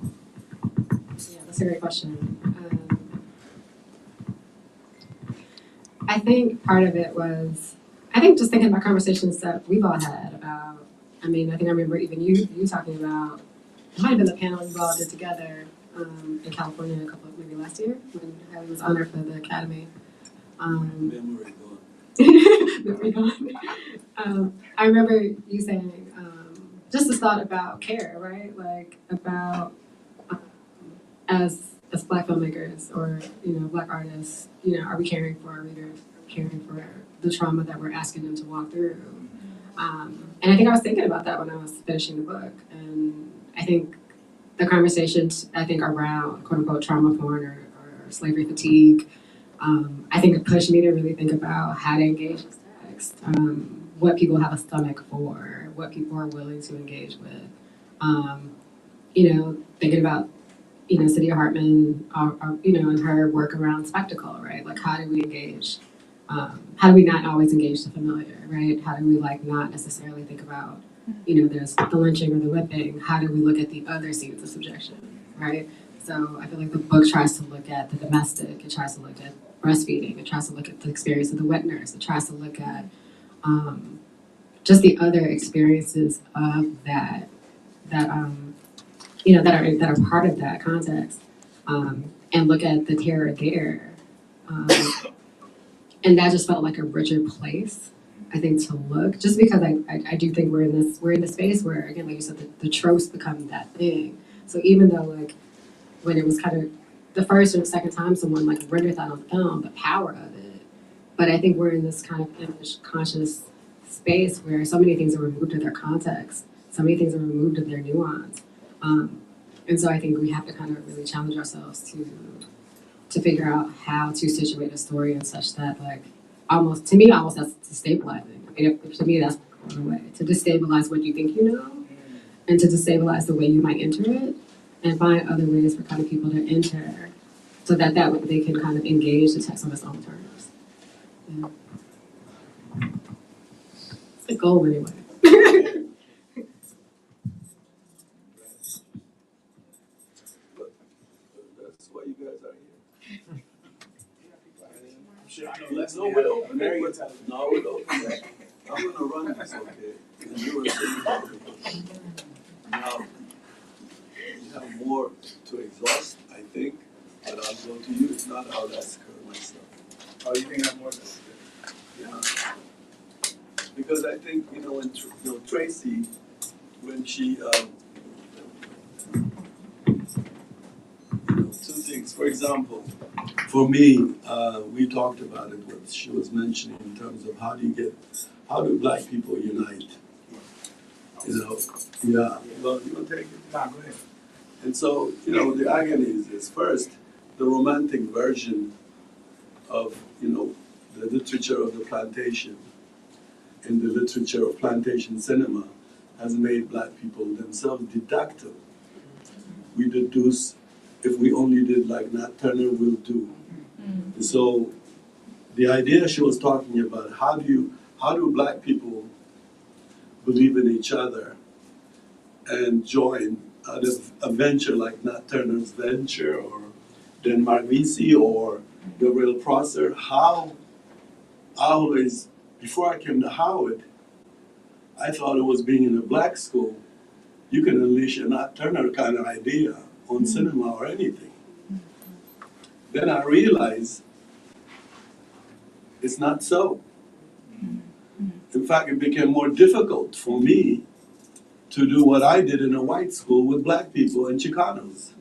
Yeah, that's a great question. I think part of it was, I think just thinking about conversations that we've all had about, I mean, I think I remember even you talking about, it might have been the panel you all did together in California maybe last year, when Haley was honored for the Academy. Memory gone. I remember you saying, just this thought about care, right? Like about, as Black filmmakers or, Black artists, are we caring for our readers, caring for the trauma that we're asking them to walk through? And I think I was thinking about that when I was finishing the book. And I think the conversations, around quote unquote trauma porn or slavery fatigue, I think it pushed me to really think about how to engage with text, what people have a stomach for, what people are willing to engage with. Thinking about, Cydia Hartman, and her work around spectacle, right? Like, how do we engage? How do we not always engage the familiar, right? How do we not necessarily think about, there's the lynching or the whipping. How do we look at the other scenes of subjection, right? So I feel like the book tries to look at the domestic. It tries to look at breastfeeding. It tries to look at the experience of the wet nurse. It tries to look at just the other experiences of that are part of that context, and look at the terror there. And that just felt like a richer place, I think, to look. Just because I do think we're in this space where, again, like you said, the tropes become that thing. So even though when it was kind of the first or second time someone rendered that on film, the power of it. But I think we're in this kind of image conscious space where so many things are removed of their context, so many things are removed of their nuance. And so I think we have to kind of really challenge ourselves to figure out how to situate a story in such that almost that's destabilizing. I mean, to me that's going away. To destabilize what you think you know, and to destabilize the way you might enter it, and find other ways for kind of people to enter, so that way they can kind of engage the text on its own terms. Yeah. It's the goal anyway. That's why you guys are here. I'm sure I know No, we'll open it. No, we'll open it. I'm gonna run this, okay? And you were saying now, you have more to exhaust, I think, but I'll go to you. It's not how that's myself. Oh, you think I have more to say? Yeah. Because I think, when Tracy, when she, two things. For example, for me, we talked about it, what she was mentioning in terms of how do Black people unite? Yeah. Well, you want to take it? Nah, go ahead. And so, the agony is this. First, the romantic version of, the literature of the plantation and the literature of plantation cinema has made Black people themselves deductive. We deduce, if we only did like Nat Turner will do. And so the idea she was talking about, how do Black people believe in each other and join out of a venture like Nat Turner's venture or Denmark VC or Gabriel Prosser? How always, before I came to Howard, I thought it was being in a Black school, you can unleash a Nat Turner kind of idea on cinema or anything. Then I realized it's not so. In fact, it became more difficult for me to do what I did in a white school with Black people and Chicanos.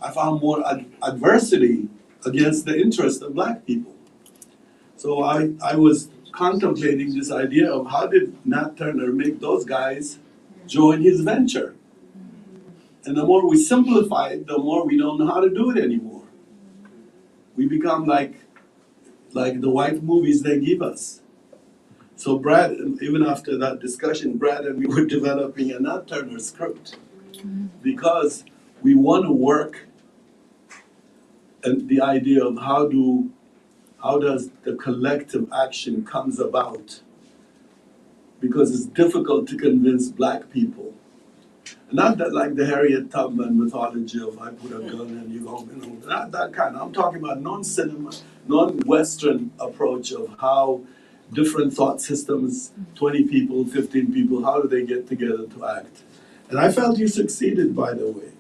I found more adversity against the interests of Black people. So I was contemplating this idea of how did Nat Turner make those guys join his venture. And the more we simplify it, the more we don't know how to do it anymore. We become like the white movies they give us. So Brad, even after that discussion, Brad and we were developing a Nat Turner script because we want to work and the idea of how does the collective action comes about, because it's difficult to convince black people. Not that like the Harriet Tubman mythology of I put a gun and you go, not that kind. I'm talking about non-cinema, non-Western approach of how different thought systems, 20 people, 15 people, how do they get together to act? And I felt you succeeded, by the way.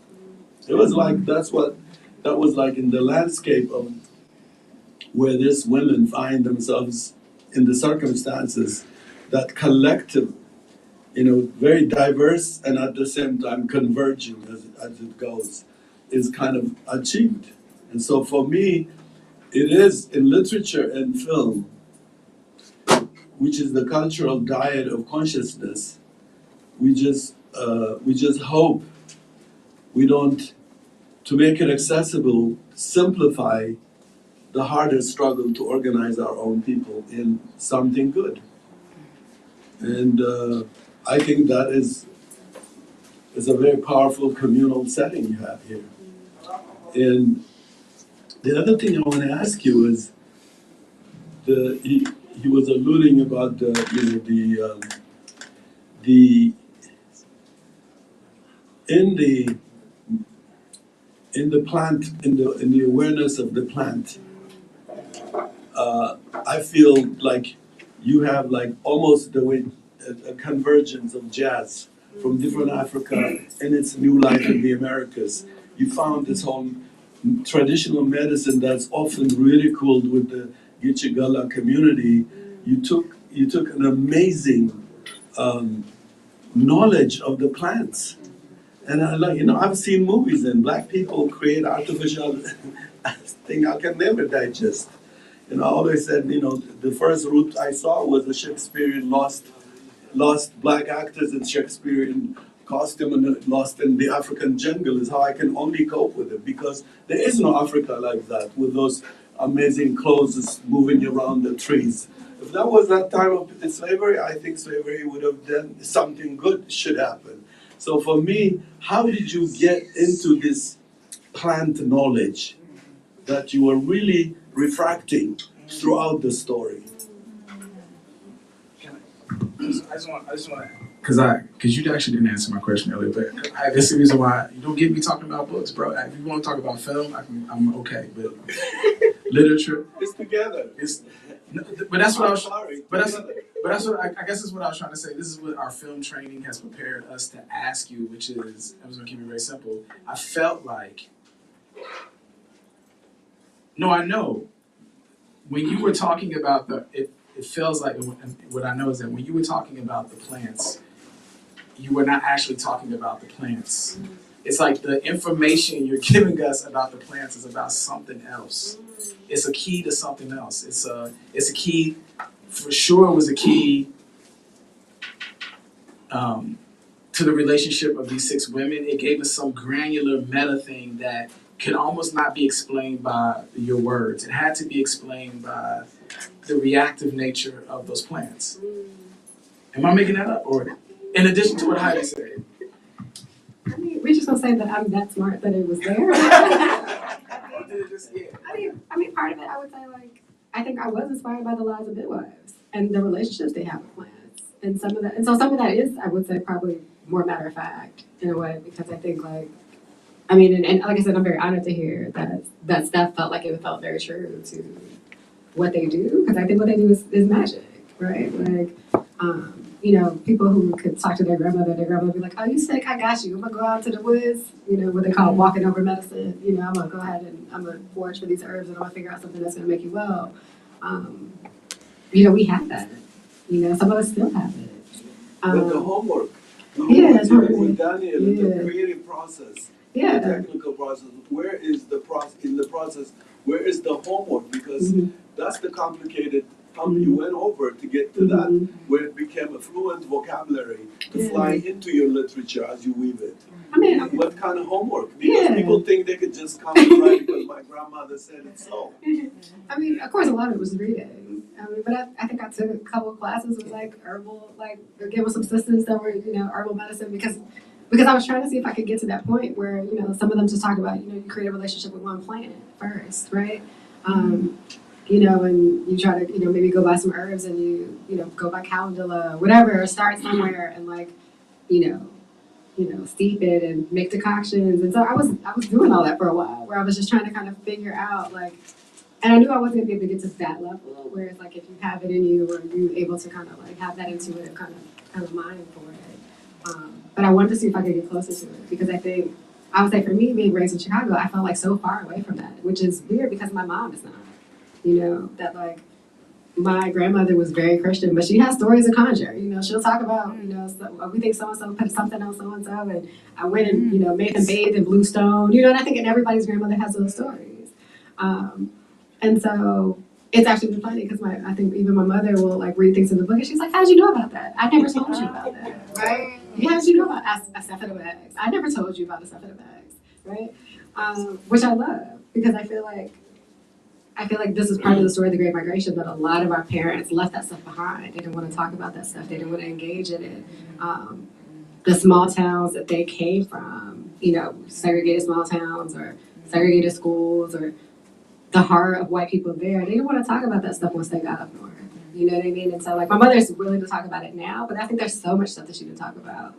It was like, that was like in the landscape of where these women find themselves in the circumstances, that collective, very diverse and at the same time converging as it goes, is kind of achieved. And so for me, it is in literature and film, which is the cultural diet of consciousness, we just hope we don't, to make it accessible, simplify the harder struggle to organize our own people in something good. And I think that is a very powerful communal setting you have here. And the other thing I want to ask you is, he was alluding about in the plant, in the awareness of the plant. I feel like you have like almost the way a convergence of jazz from different Africa and its new life in the Americas. You found this whole traditional medicine that's often ridiculed with the Gitchigala community. You took an amazing knowledge of the plants. And I've seen movies and black people create artificial thing I can never digest. I always said, the first route I saw was the Shakespearean lost black actors in Shakespearean costume and lost in the African jungle is how I can only cope with it, because there is no Africa like that with those amazing clothes moving around the trees. If that was that time of slavery, I think slavery would have done something good should happen. So for me, how did you get into this plant knowledge that you were really refracting throughout the story? I just want to, because you actually didn't answer my question earlier, but that's the reason why you don't get me talking about books, bro. If you want to talk about film, I'm okay, but literature, It's together. But that's what I was. Sorry. But that's what I guess is what I was trying to say. This is what our film training has prepared us to ask you, which is, I was going to keep it very simple. I felt like, no, I know. When you were talking about it feels like, what I know is that when you were talking about the plants, you were not actually talking about the plants. It's like the information you're giving us about the plants is about something else. It's a key to something else. It's a key, for sure it was a key to the relationship of these 6 women. It gave us some granular meta thing that could almost not be explained by your words. It had to be explained by the reactive nature of those plants. Am I making that up? Or in addition to what Heidi said? I mean, we're just gonna say that I'm that smart that it was there. I mean, part of it, I would say, like, I think I was inspired by the lives of midwives and the relationships they have with plants, and some of that is, I would say, probably more matter of fact in a way, because I think, like, I mean, and like I said, I'm very honored to hear that felt like it felt very true to what they do, because I think what they do is magic, right? Like, people who could talk to their grandmother would be like, "Oh, you sick? I got you. I'm gonna go out to the woods, what they call walking over medicine. I'm gonna go ahead and I'm gonna forage for these herbs and I'm gonna figure out something that's gonna make you well." We have that. Some of us still have it. But the homework. With Daniel, the creative process, the technical process. Where is the process? In the process, where is the homework? Because that's the complicated you went over to get to that, where it became a fluent vocabulary to fly into your literature as you weave it. I mean, What kind of homework? Because people think they could just come and write because my grandmother said it so. I mean, of course, a lot of it was reading. I mean, but I think I took a couple of classes with like herbal, like again with some sisters that were, you know, herbal medicine because I was trying to see if I could get to that point where, you know, some of them just talk about, you know, you create a relationship with one plant first, right? You know, and you try to, you know, maybe go buy some herbs and you know, go buy calendula, whatever, or start somewhere and like, you know, steep it and make decoctions. And so I was doing all that for a while, where I was just trying to kind of figure out like, and I knew I wasn't gonna be able to get to that level where it's like if you have it in you or you're able to kind of like have that intuitive kind of mind for it. But I wanted to see if I could get closer to it because I would say for me being raised in Chicago, I felt like so far away from that, which is weird because my mom is not. You know, that like my grandmother was very Christian, but she has stories to conjure. You know, she'll talk about, you know, we think so-and-so put something on so-and-so, and I went and, you know, made them bathe in blue stone. You know, and I think everybody's grandmother has those stories. And so it's actually been funny because I think even my mother will like read things in the book and she's like, how did you know about that? I never told you about that, right? How did you know about a set of bags? I never told you about a set of bags, right? Which I love because I feel like this is part of the story of the Great Migration, that a lot of our parents left that stuff behind. They didn't want to talk about that stuff. They didn't want to engage in it. The small towns that they came from, you know, segregated small towns or segregated schools or the horror of white people there, they didn't want to talk about that stuff once they got up north. You know what I mean? And so, like, my mother's willing to talk about it now, but I think there's so much stuff that she didn't talk about.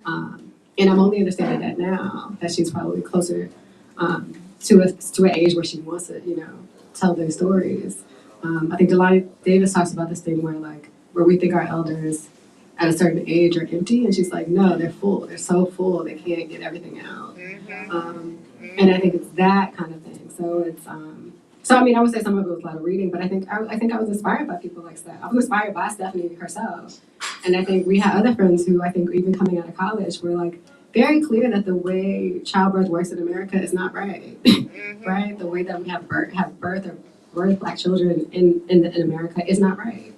And I'm only understanding that now, that she's probably closer to an age where she wants to, you know, tell their stories. I think Delani Davis talks about this thing where we think our elders at a certain age are empty, and she's like, no, they're full. They're so full, they can't get everything out. And I think it's that kind of thing. So it's so I mean, I would say some of it was a lot of reading, but I think I was inspired by people like Steph. I was inspired by Stephanie herself, and I think we had other friends who I think even coming out of college were like very clear that the way childbirth works in America is not right, right? The way that we have birth Black children in America is not right.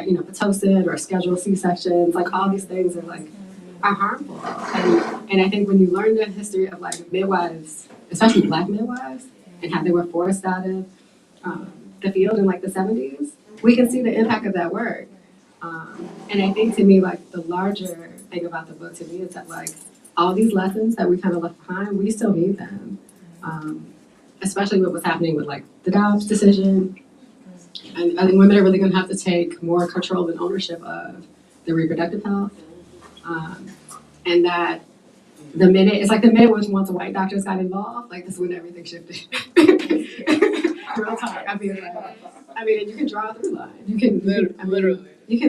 You know, Pitocin or scheduled C-sections, like all these things are harmful. And I think when you learn the history of like midwives, especially Black midwives, and how they were forced out of the field in like the 70s, we can see the impact of that work. And I think to me, like the larger thing about the book to me is that like all these lessons that we kind of left behind, we still need them. Especially with what's happening with like the Dobbs decision. And I think women are really gonna have to take more control and ownership of their reproductive health. And that the minute once the white doctors got involved, like this is when everything shifted. Real talk. I mean, you can draw a through line. You can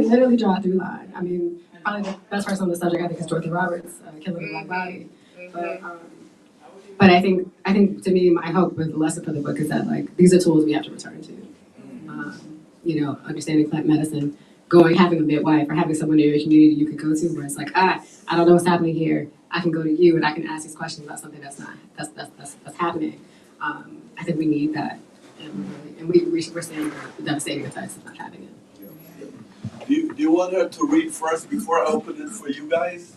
literally draw a through line. I mean, probably the best person on the subject I think is Dorothy Roberts, Killing the Black Body. But I think to me, my hope with the lesson for the book is that like these are tools we have to return to. You know, understanding plant medicine, having a midwife or having someone in your community you could go to where it's like, I don't know what's happening here. I can go to you and I can ask these questions about something that's happening. I think we need that, and we're seeing the devastating effects of not having it. Do you want her to read first before I open it for you guys?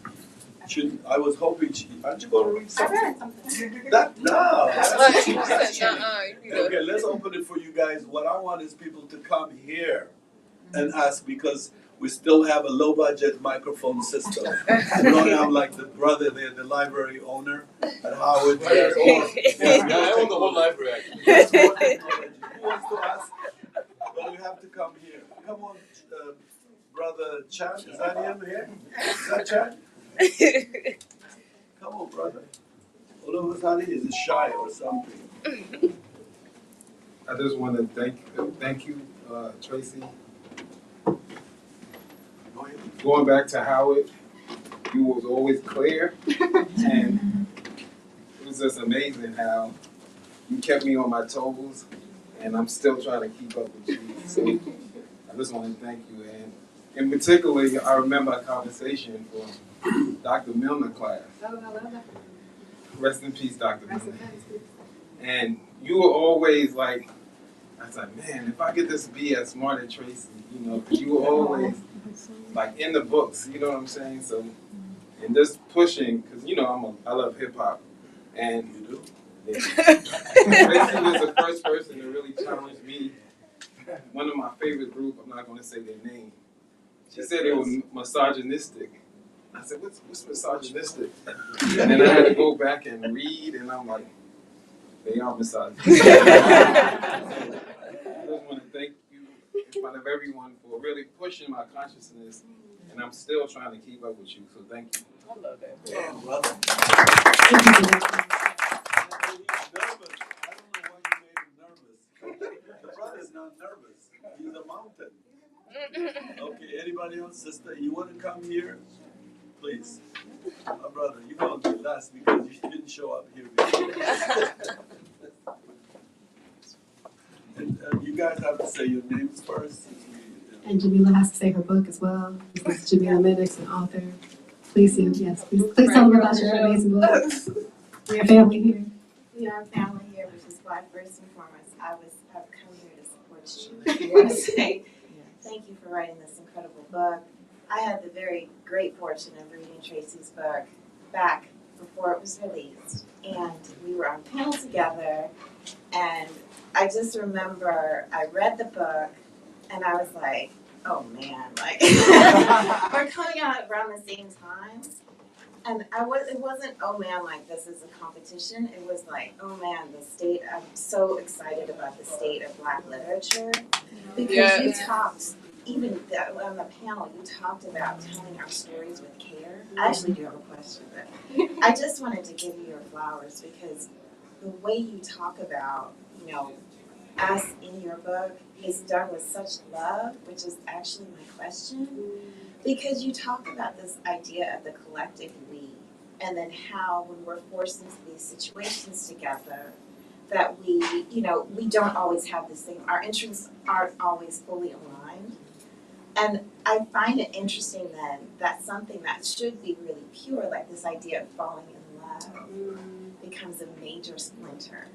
I was hoping aren't you going to read something? I read something. No. Okay, let's open it for you guys. What I want is people to come here and ask because we still have a low budget microphone system. We don't have like the brother there, the library owner at Howard. I own the whole library actually. Who wants to ask? But we have to come here. Come on, brother Chad. Is that him here? Is that Chad? Come on, brother. All of us out here is shy or something. I just want to thank you, Tracy. Going back to Howard, you was always clear, and it was just amazing how you kept me on my toes, and I'm still trying to keep up with you. So I just want to thank you, and in particular, I remember a conversation from Dr. Milner class. Oh, I love that. Rest in peace, Dr. Milner. And you were always like, I was like, man, if I could just be as smart as Tracy, you know, 'cause you were always like in the books, you know what I'm saying? So, and just pushing, cause you know I love hip hop, and You do? yeah. Tracy was the first person to really challenge me. One of my favorite group, I'm not gonna say their name. She said they were misogynistic. I said, what's misogynistic? And then I had to go back and read, and I'm like, they are misogynistic. I just want to thank you in front of everyone for really pushing my consciousness, and I'm still trying to keep up with you, so thank you. I love that. Yeah, brother. Thank you for that. He's nervous. I don't know why you made him nervous. The brother's not nervous. He's a mountain. Okay, anybody else, sister, you want to come here? Please. My brother, you're going to be last because you didn't show up here before. And you guys have to say your names first. And Jamila has to say her book as well. This is Jamila Minix, an author. Please do, yes. Please tell them about your amazing book. Your family here. We are a family here, which is why first and foremost I've come here to support you. I want to say thank you for writing this incredible book. I had the very great fortune of reading Tracy's book back before it was released, and we were on panel together, and I just remember I read the book and I was like, oh man, like we're coming out around the same time. And it wasn't, oh man, like this is a competition. It was like, oh man, I'm so excited about the state of Black literature. Because you talked, even on the panel, you talked about telling our stories with care. I actually do have a question, but I just wanted to give you your flowers because the way you talk about, you know, us in your book is done with such love, which is actually my question. Because you talk about this idea of the collective we, and then how when we're forced into these situations together, that we, you know, we don't always have the same, our interests aren't always fully aligned. And I find it interesting then that something that should be really pure, like this idea of falling in love, becomes a major splinter.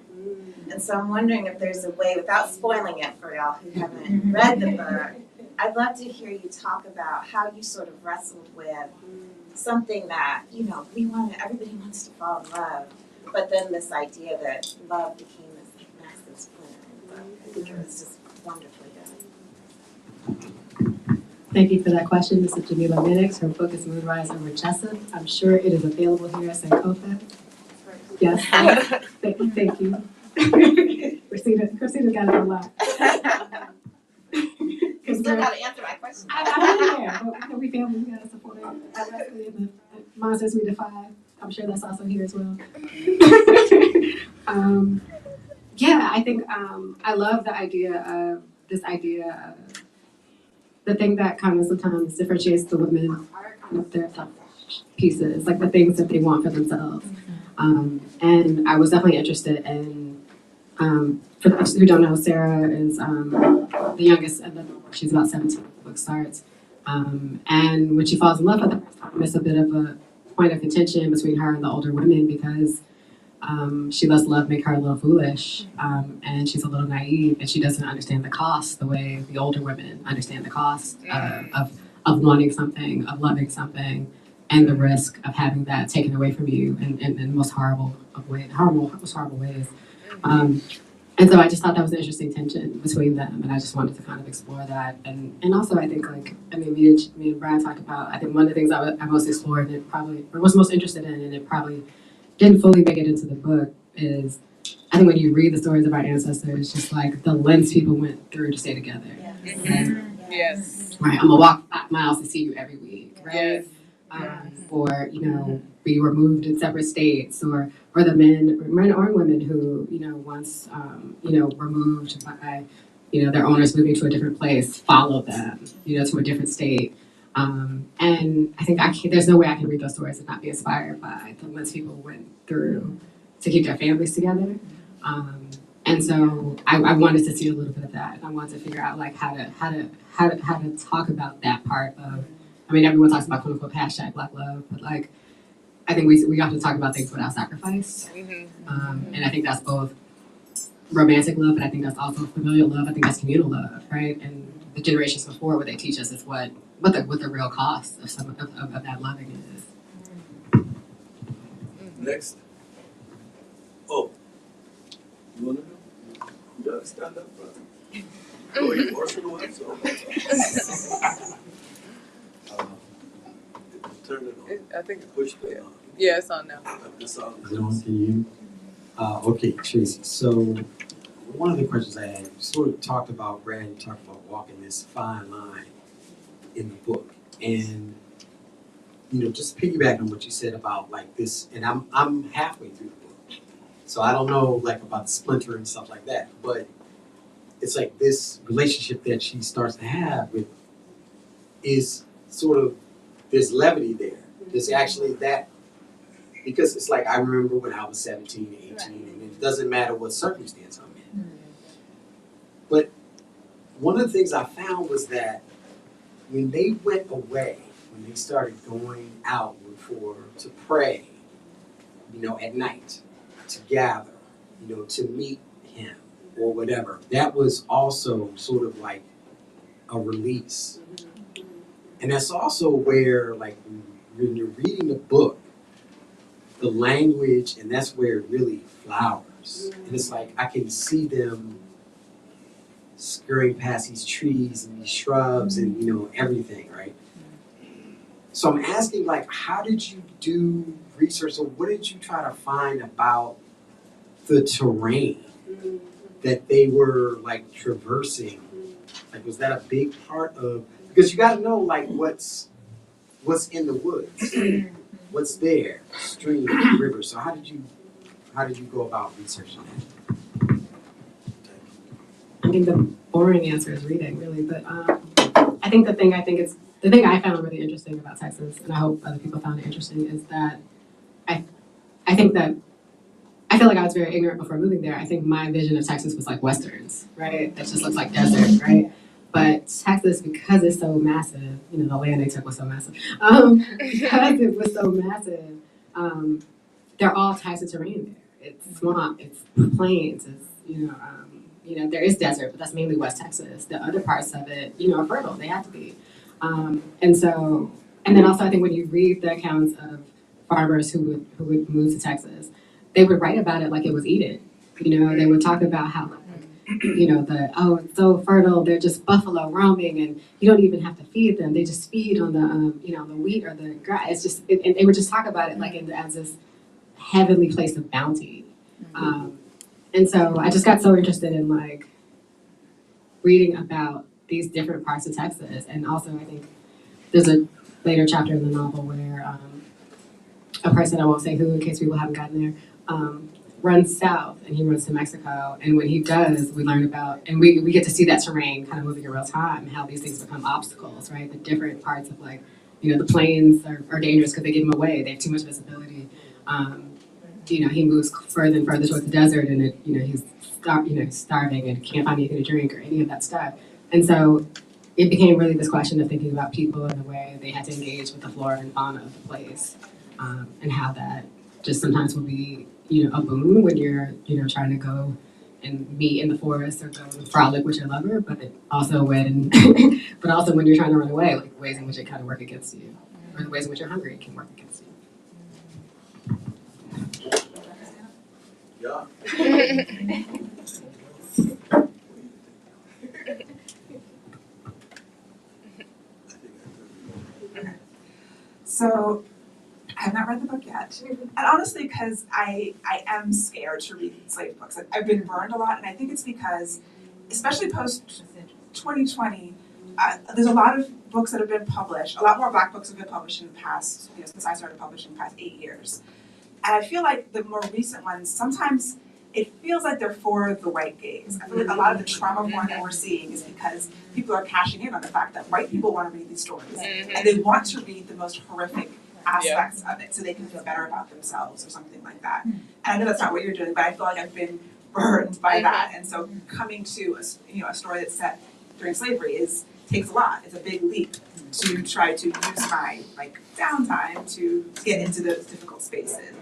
And so I'm wondering if there's a way, without spoiling it for y'all who haven't read the book, I'd love to hear you talk about how you sort of wrestled with something that, you know, everybody wants to fall in love, but then this idea that love became this massive splinter in the book. I think it was just wonderfully done. Thank you for that question. This is Jamila Minix. Her book is Moonrise Over Jessup. I'm sure it is available here at Sankofa. Yes. Thank you. Christina got it a lot. You still got to answer my question. But we family, we gotta support it. The monsters we defy. I'm sure that's also here as well. Yeah, I think I love the idea of the thing that kind of sometimes differentiates the women are kind of their selfish pieces, like the things that they want for themselves. And I was definitely interested in, for those who don't know, Sarah is the youngest, and she's about 17 when the book starts. And when she falls in love for the first time, it's a bit of a point of contention between her and the older women because she lets love make her a little foolish, and she's a little naive, and she doesn't understand the cost the way the older women understand the cost of wanting something, of loving something, and the risk of having that taken away from you in the most horrible ways. And so I just thought that was an interesting tension between them, and I just wanted to kind of explore that. And also I think me and Brian talked about, I think one of the things I most explored and was most interested in, and it probably didn't fully make it into the book, is I think when you read the stories of our ancestors, just like the lengths people went through to stay together. Yes. Right? Yes. Right, I'm gonna walk 5 miles to see you every week, right? Yes. Or, you know, we were moved in separate states, or the men or women who, you know, once, you know, were moved by, you know, their owners moving to a different place, followed them, you know, to a different state. And I think there's no way I can read those stories and not be inspired by the lens people went through to keep their families together. And so I wanted to see a little bit of that, and I wanted to figure out like how to talk about that part of. I mean, everyone talks about #Black love, but like I think we often talk about things without sacrifice, and I think that's both romantic love, but I think that's also familial love. I think that's communal love, right? And the generations before, what they teach us is what the real cost of some of that loving is. Next. Oh. You wanna go? You gotta stand up, brother. Oh, you're working one, so. Turn it on. I think, Push the on. yeah, it's on now. It's on. Is it on to you? Okay, Tracy. So one of the questions I had, you sort of talked about, Brad, you talked about walking this fine line in the book. And, you know, just piggybacking on what you said about like this, and I'm halfway through the book. So I don't know like about the splinter and stuff like that, but it's like this relationship that she starts to have with is sort of, there's levity there. There's actually that, because it's like I remember when I was 17, 18, and it doesn't matter what circumstance I'm in. But one of the things I found was that when they went away, when they started going out to pray, you know, at night, to gather, you know, to meet him or whatever, that was also sort of like a release. And that's also where, like, when you're reading the book, the language, and that's where it really flowers. And it's like I can see them scurrying past these trees and these shrubs and, you know, everything, right? So I'm asking, like, how did you do research, or what did you try to find about the terrain that they were, like, traversing? Like, was that a big part of, because you got to know, like, what's in the woods, what's there, stream, river. So how did you go about researching that? I think the boring answer is reading, really. But I think the thing I found really interesting about Texas, and I hope other people found it interesting, is that I think that I feel like I was very ignorant before moving there. I think my vision of Texas was like westerns, right? That just looks like desert, right? But Texas, because it's so massive, you know, the land they took was so massive. Because it was so massive, there are all types of terrain there. It's swamp, it's plains, it's, you know, there is desert, but that's mainly West Texas. The other parts of it, you know, are fertile. They have to be. And then also I think when you read the accounts of farmers who would move to Texas, they would write about it like it was Eden. You know, they would talk about how, you know, it's so fertile, they're just buffalo roaming, and you don't even have to feed them. They just feed on the, you know, the wheat or the grass. It's just, and they would just talk about it like as this heavenly place of bounty. And so I just got so interested in like reading about these different parts of Texas. And also I think there's a later chapter in the novel where a person, I won't say who in case people haven't gotten there, runs south and he runs to Mexico. And when he does, we learn about, and we get to see that terrain kind of moving in real time, how these things become obstacles, right? The different parts of like, you know, the plains are dangerous because they give him away. They have too much visibility. You know, he moves further and further towards the desert, and he's starving and can't find anything to drink or any of that stuff. And so it became really this question of thinking about people and the way they had to engage with the flora and fauna of the place, and how that just sometimes would be, you know, a boon when you're, you know, trying to go and meet in the forest or go and frolic with your lover, but also when you're trying to run away, like ways in which it kind of work against you, or the ways in which you're hungry, it can work against you. So, I have not read the book yet, and honestly, because I am scared to read enslaved books. I've been burned a lot, and I think it's because, especially post 2020, there's a lot of books that have been published. A lot more Black books have been published in the past, you know, since I started publishing, the past 8 years. And I feel like the more recent ones, sometimes it feels like they're for the white gaze. I feel like a lot of the trauma porn that we're seeing is because people are cashing in on the fact that white people want to read these stories, and they want to read the most horrific aspects of it so they can feel better about themselves or something like that. And I know that's not what you're doing, but I feel like I've been burned by that. And so coming to a story that's set during slavery takes a lot. It's a big leap to try to use my downtime to get into those difficult spaces.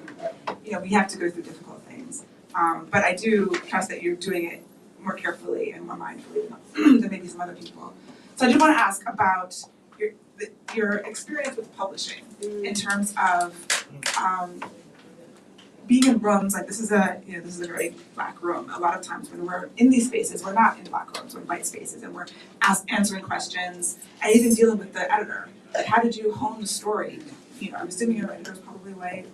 You know, we have to go through difficult things. But I do trust that you're doing it more carefully and more mindfully than maybe some other people. So I did want to ask about your experience with publishing in terms of being in rooms, like this is a very Black room. A lot of times when we're in these spaces, we're not in Black rooms, we're in white spaces, and we're answering questions and even dealing with the editor. Like, how did you hone the story? I'm assuming your editor's probably white.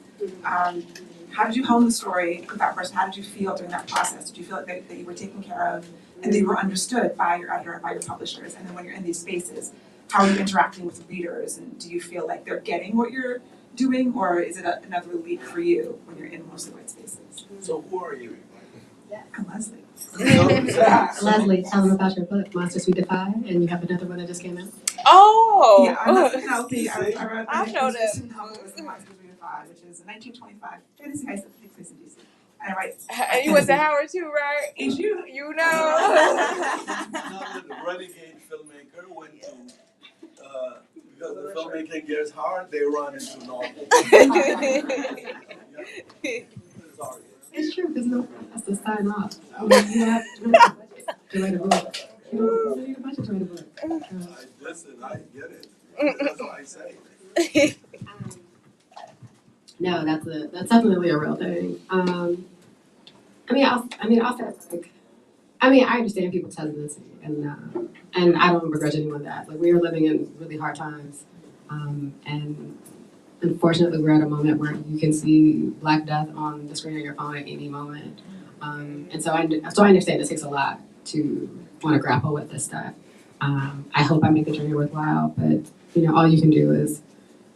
How did you hone the story with that person? How did you feel during that process? Did you feel like that you were taken care of and that you were understood by your editor and by your publishers? And then when you're in these spaces, how are you interacting with readers? And do you feel like they're getting what you're doing, or is it another leap for you when you're in mostly white spaces? So who are you? I'm Leslie. Leslie, tell them about your book, Monsters We Defy, and you have another one that just came out. Oh! Yeah, I'm not Penelope. I read I know that. The Monsters We Defy, which is a 1925 fantasy heist that takes place in DC. And I write. And you went to Howard too, right? And you know. Another renegade filmmaker went to, because the filmmaking gets hard, they run into novels. Sorry. It's true, because no one has to sign off. You have to write a book. You don't need a budget to write a book. Listen, I get it. That's what I say. No, that's definitely a real thing. I understand people's hesitancy, and I don't begrudge anyone that. Like, we are living in really hard times, and unfortunately, we're at a moment where you can see Black death on the screen of your phone at any moment, and so I understand it takes a lot to want to grapple with this stuff. I hope I make the journey worthwhile, but all you can do is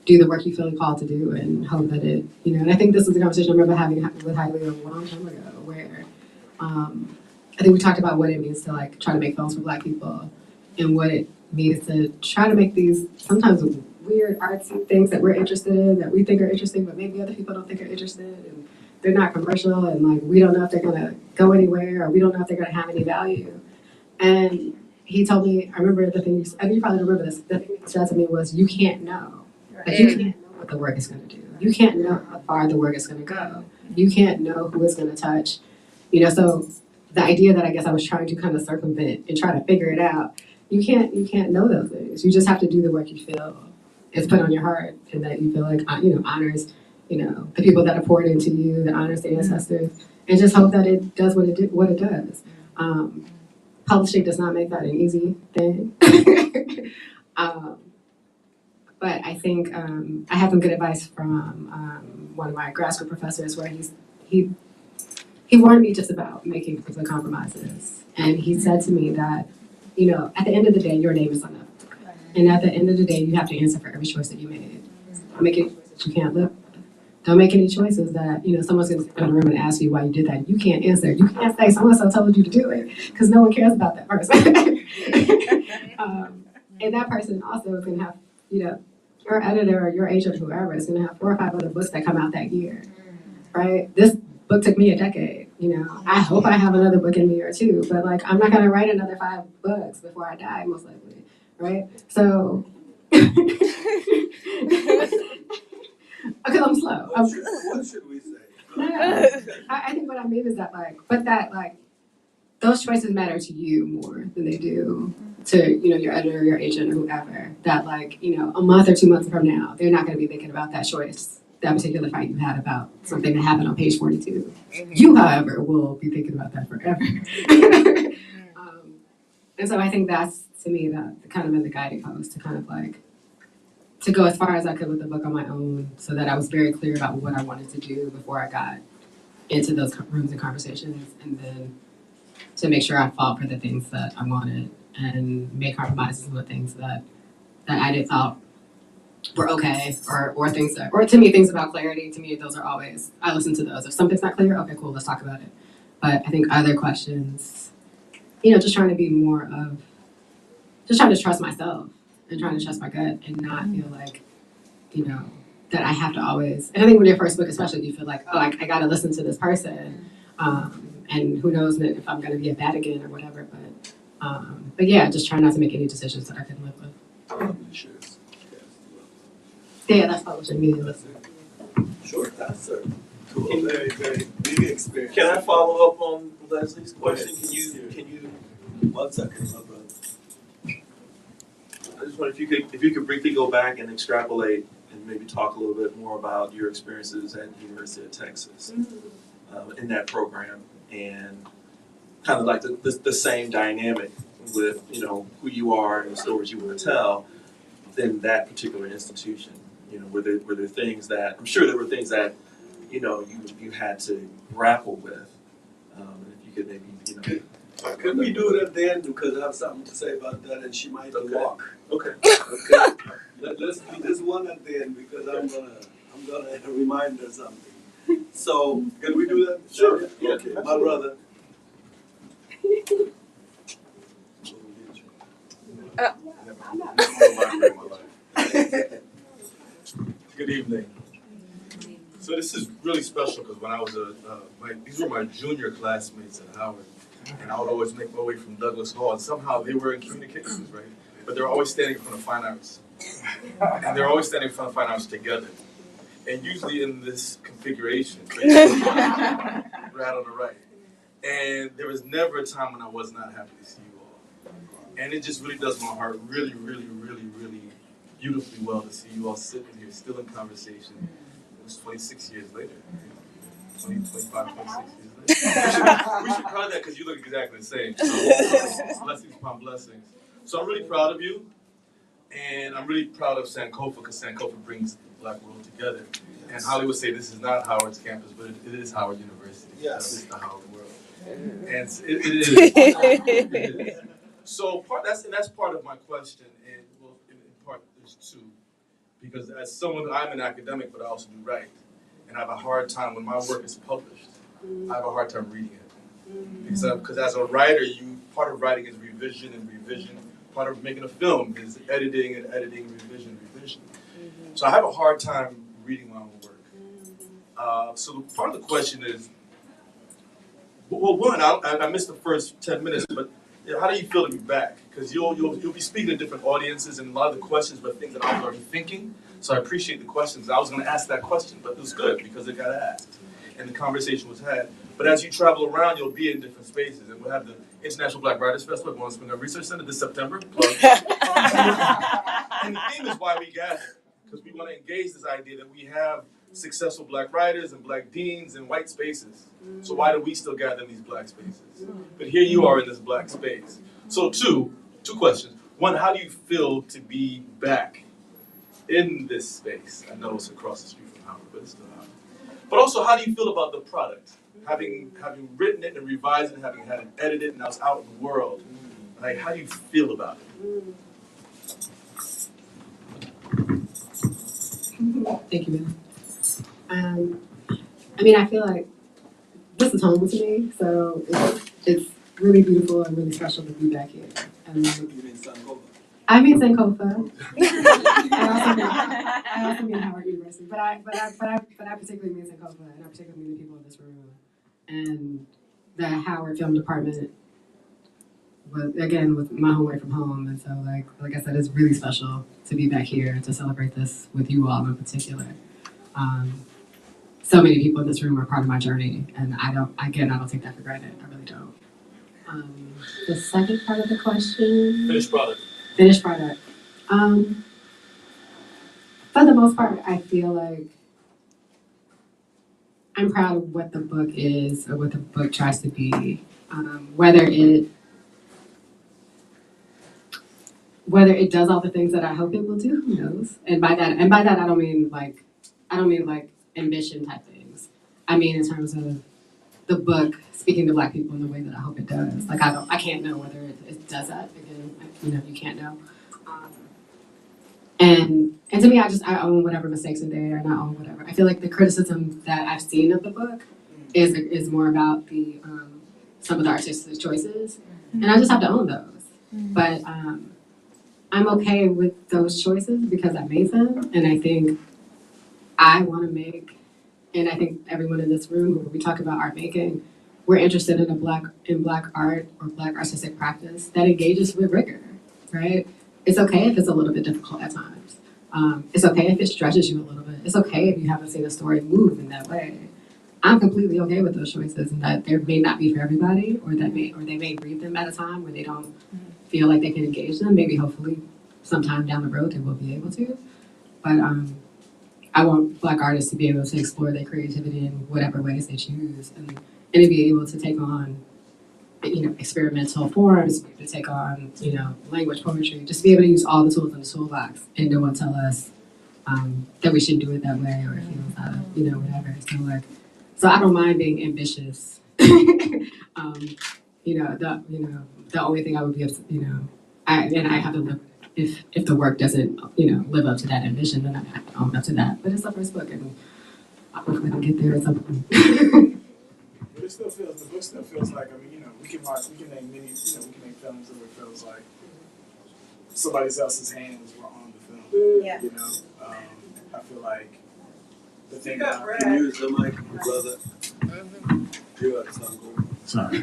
do the work you feel called to do and hope that it, and I think this was a conversation I remember having with Hailey a long time ago, where I think we talked about what it means to like try to make films for Black people and what it means to try to make these sometimes weird artsy things that we're interested in, that we think are interesting, but maybe other people don't think are interested, and they're not commercial, and like we don't know if they're gonna go anywhere, or we don't know if they're gonna have any value. And he told me, I remember the thing, I think you probably remember this, the thing he said to me was, you can't know. Like, you can't know what the work is going to do. You can't know how far the work is going to go. You can't know who it's going to touch. So the idea that I guess I was trying to kind of circumvent and try to figure it out, you can't know those things. You just have to do the work you feel is put on your heart, and that you feel like honors the people that have poured into you, that honors the ancestors, and just hope that it does what it does. Publishing does not make that an easy thing. But I think I had some good advice from one of my grad school professors, where he warned me just about making particular compromises. And he said to me that, at the end of the day, your name is on it. And at the end of the day, you have to answer for every choice that you made. Don't make any choices that you can't live with. Don't make any choices that, someone's going to sit in a room and ask you why you did that. You can't answer. You can't say so-and-so told you to do it, because no one cares about that person. And that person also is going to have, your editor or your agent, whoever, is going to have 4 or 5 other books that come out that year, right? This book took me a decade, I hope I have another book in me or 2, but like, I'm not going to write another 5 books before I die, most likely, right? So, because I'm slow. What should we say? No, I think what I mean is that those choices matter to you more than they do to, your editor, your agent, or whoever. That a month or 2 months from now, they're not going to be thinking about that choice, that particular fight you had about something that happened on page 42. You, however, will be thinking about that forever. And so I think that's, to me, that kind of been the guiding post, to kind of to go as far as I could with the book on my own, so that I was very clear about what I wanted to do before I got into those rooms and conversations, and then to make sure I fought for the things that I wanted and made compromises on the things that I did thought were okay, or things that, or to me, things about clarity, to me, those are always, I listen to those. If something's not clear, okay, cool, let's talk about it. But I think other questions, just trying to be more of, just trying to trust myself and trying to trust my gut and not feel like, that I have to always, and I think with your first book especially, you feel like, oh, I gotta listen to this person, and who knows if I'm gonna be a bad again or whatever, but yeah, just try not to make any decisions that I couldn't live with. Yeah, that's publishing media. Short answer. cool. Very, very big experience. Can I follow up on Leslie's question? Can you? 1 second, my brother. I just wonder if you could briefly go back and extrapolate and maybe talk a little bit more about your experiences at the University of Texas in that program, and kind of like the same dynamic with who you are and the stories you want to tell in that particular institution. Were there things that I'm sure there were things that you had to grapple with. If you could maybe Could we do it at the end, because I have something to say about that, and she might walk. Okay. Okay. Let's do this one at the end, because I'm gonna remind her something. So can we do that? Sure. Yeah. Okay, my brother. Good evening. So this is really special because when I was these were my junior classmates at Howard, and I would always make my way from Douglas Hall, and somehow they were in communications, right? But they're always standing in front of fine arts, and they're always standing in front of fine arts together, and usually in this configuration, right on the right. And there was never a time when I was not happy to see you all, and it just really does my heart really, really, really, really beautifully well to see you all sitting here still in conversation. It was 26 years later. 20, 25, 26 years later. We should call that because you look exactly the same. So, blessings upon blessings. So I'm really proud of you. And I'm really proud of Sankofa because Sankofa brings the Black world together. And Holly would say this is not Howard's campus, but it is Howard University. Yes. It's the Howard world. And it is. So that's part of my question. And well, in part there's two. Because as someone, I'm an academic, but I also do write. And I have a hard time when my work is published. I have a hard time reading it. Because as a writer, part of writing is revision and revision. Part of making a film is editing and editing, revision. So I have a hard time reading my own work. So part of the question is, well, one, I missed the first 10 minutes, but how do you feel to be back? Because you'll be speaking to different audiences, and a lot of the questions were things that I was already thinking. So I appreciate the questions. I was going to ask that question, but it was good because it got asked, and the conversation was had. But as you travel around, you'll be in different spaces, and we'll have the International Black Writers Festival at One Spring Research Center this September. And the theme is why we gather, because we want to engage this idea that we have successful Black writers and Black deans in white spaces. So why do we still gather in these Black spaces? But here you are in this Black space. So two questions. One, how do you feel to be back in this space? I know it's across the street from Howard, but it's still Howard. But also, how do you feel about the product? Having written it and revised it, having had it edited, and now it's out in the world. Like, how do you feel about it? Thank you, man. I mean, I feel like this is home to me, so it's really beautiful and really special to be back here. And I mean Sankofa. I also mean Howard University, but I particularly mean Sankofa, and I particularly mean the people in this room. And the Howard Film Department was my home away from home, and so like I said, it's really special to be back here to celebrate this with you all in particular. So many people in this room are part of my journey, and I don't take that for granted. I really don't. The second part of the question. Finished product. For the most part, I feel like I'm proud of what the book is or what the book tries to be. Whether it does all the things that I hope it will do, who knows? And by that I don't mean like ambition type things. I mean in terms of the book speaking to Black people in the way that I hope it does. Like I can't know whether it does that. Again, you can't know. And to me, I own whatever mistakes are there, and I own whatever. I feel like the criticism that I've seen of the book is more about the some of the artistic choices, and I just have to own those. But I'm okay with those choices because I made them, and I think I want to make, and I think everyone in this room, when we talk about art making, we're interested in Black art or Black artistic practice that engages with rigor, right? It's okay if it's a little bit difficult at times. It's okay if it stretches you a little bit. It's okay if you haven't seen a story move in that way. I'm completely okay with those choices, and that they may not be for everybody, or they may read them at a time where they don't feel like they can engage them. Maybe hopefully sometime down the road they will be able to. But I want Black artists to be able to explore their creativity in whatever ways they choose, and to be able to take on, experimental forms, to take on, language, poetry, just be able to use all the tools in the toolbox, and no one tell us that we should do it that way, or it feels out of, whatever. So I don't mind being ambitious. The only thing I would be, I have to live. If the work doesn't, live up to that ambition, then I have to own up to that. But it's the first book, and hopefully I can get there at some point. But it still feels, the book still feels like, we can name many, we can name films that it feels like somebody else's hands were on the film. Yeah. I feel like the thing Can you use the mic, brother? You got something. Sorry.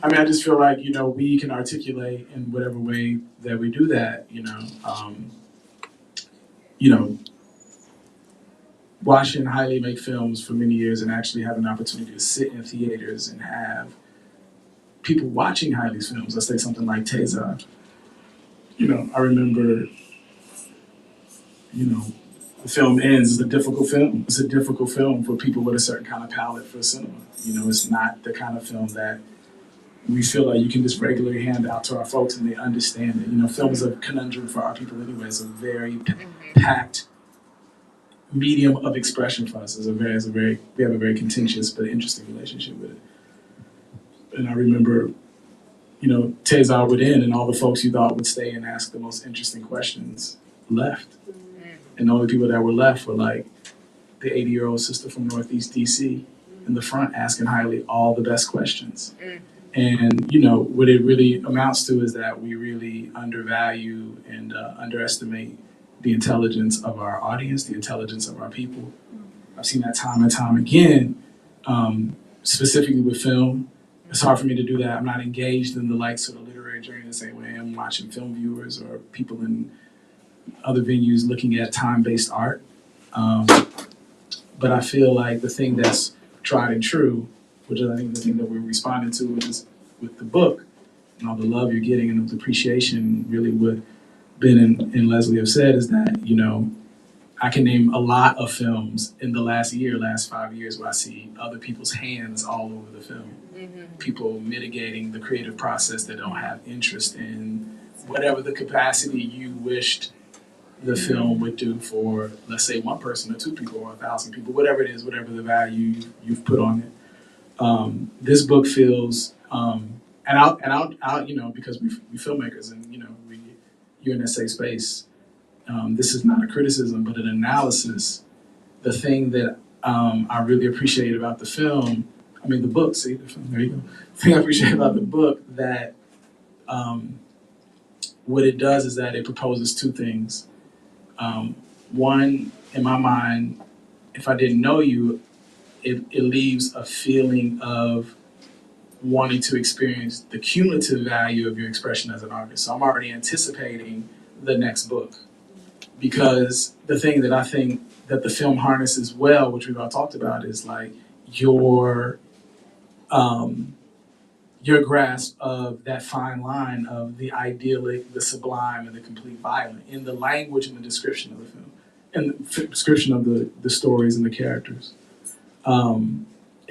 I just feel like, we can articulate in whatever way that we do that, watching Haile make films for many years and actually have an opportunity to sit in theaters and have people watching Haile's films. Let's say something like Teza. I remember, the film ends. It's a difficult film. It's a difficult film for people with a certain kind of palate for cinema. It's not the kind of film that we feel like you can just regularly hand out to our folks and they understand it. Film is a conundrum for our people anyway. It's a very packed medium of expression for us. We have a very contentious but interesting relationship with it. And I remember, Tezar would end and all the folks you thought would stay and ask the most interesting questions left. And the only people that were left were like the 80-year-old sister from Northeast DC in the front asking Haile all the best questions. And, what it really amounts to is that we really undervalue and underestimate the intelligence of our audience, the intelligence of our people. I've seen that time and time again, specifically with film. It's hard for me to do that. I'm not engaged in the sort of literary journey the same way I'm watching film viewers or people in other venues looking at time-based art. But I feel like the thing that's tried and true, which is I think the thing that we're responding to is with the book and all the love you're getting and the appreciation, really what Ben and Leslie have said is that, I can name a lot of films in the last 5 years where I see other people's hands all over the film. People mitigating the creative process that don't have interest in whatever the capacity you wished the film would do for, let's say, one person or two people or 1,000 people, whatever it is, whatever the value you've put on it. This book feels, and I'll, because we filmmakers and you're in that safe space. This is not a criticism, but an analysis. The thing that I really appreciate about the film, the book. See the film. There you go. The thing I appreciate about the book that what it does is that it proposes two things. One, in my mind, if I didn't know you, it leaves a feeling of wanting to experience the cumulative value of your expression as an artist. So I'm already anticipating the next book. Because the thing that I think that the film harnesses well, which we've all talked about, is like your grasp of that fine line of the idyllic, the sublime, and the complete violent in the language and the description of the film, and the description of the stories and the characters. And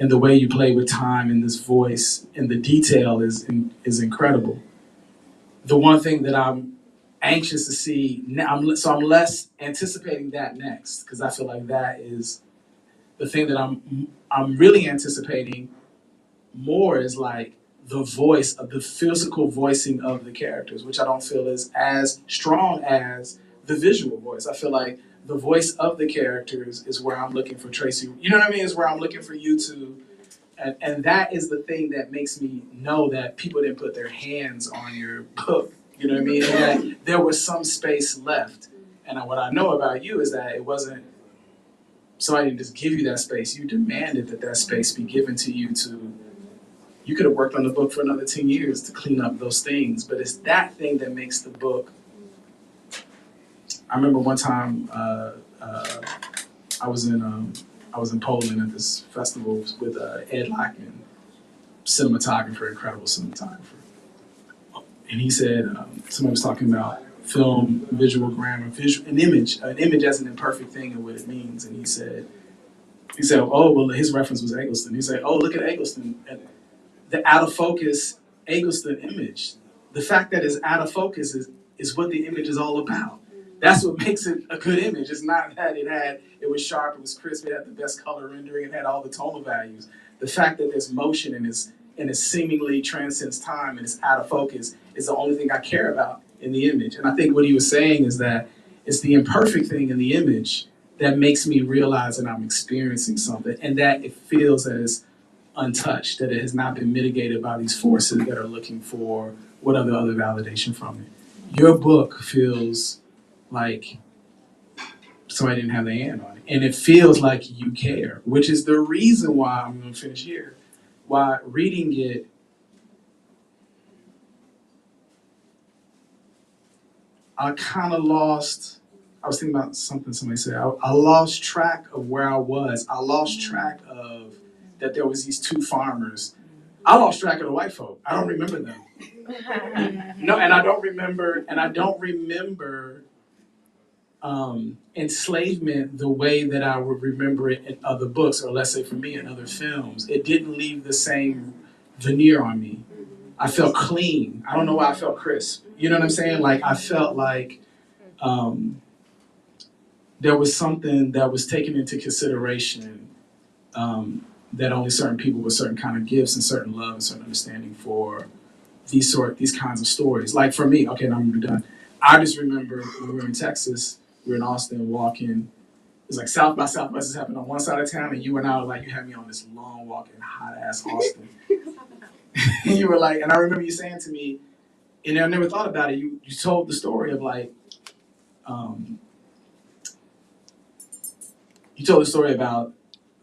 the way you play with time and this voice and the detail is incredible. The one thing that I'm anxious to see, I'm less anticipating that next, because I feel like that is the thing that I'm really anticipating more is like the voice of the physical voicing of the characters, which I don't feel is as strong as the visual voice. I feel like the voice of the characters is where I'm looking for Tracy. You know what I mean? Is where I'm looking for you to, and that is the thing that makes me know that people didn't put their hands on your book. You know what I mean? And that there was some space left. And what I know about you is that it wasn't somebody didn't just give you that space. You demanded that space be given to you you could have worked on the book for another 10 years to clean up those things. But it's that thing that makes the book. I remember one time I was in I was in Poland at this festival with Ed Lockman, cinematographer, incredible cinematographer. And he said, somebody was talking about film, visual grammar, an image as an imperfect thing and what it means. And he said, oh, well, his reference was Eggleston. He said, oh, look at Eggleston. The out of focus Eggleston image. The fact that it's out of focus is what the image is all about. That's what makes it a good image. It's not that it was sharp, it was crisp, it had the best color rendering, it had all the tonal values. The fact that there's motion and it seemingly transcends time and it's out of focus is the only thing I care about in the image. And I think what he was saying is that it's the imperfect thing in the image that makes me realize that I'm experiencing something and that it feels that it's untouched, that it has not been mitigated by these forces that are looking for what other validation from it. Your book feels like somebody didn't have their hand on it. And it feels like you care, which is the reason why, I'm gonna finish here, why reading it, I kind of lost, I was thinking about something somebody said, I lost track of where I was. I lost track of that there was these two farmers. I lost track of the white folk. I don't remember them. No, and I don't remember enslavement the way that I would remember it in other books, or let's say for me in other films. It didn't leave the same veneer on me. I felt clean. I don't know why I felt crisp. You know what I'm saying? Like I felt like there was something that was taken into consideration that only certain people with certain kind of gifts and certain love and certain understanding for these kinds of stories. Like for me, okay, now I'm done. I just remember when we were in Texas, we were in Austin walking. It was like South by Southwest is happening on one side of town, and you and I were like, you had me on this long walk in hot ass Austin. And you were like, and I remember you saying to me, and I never thought about it. You told the story of like, you told the story about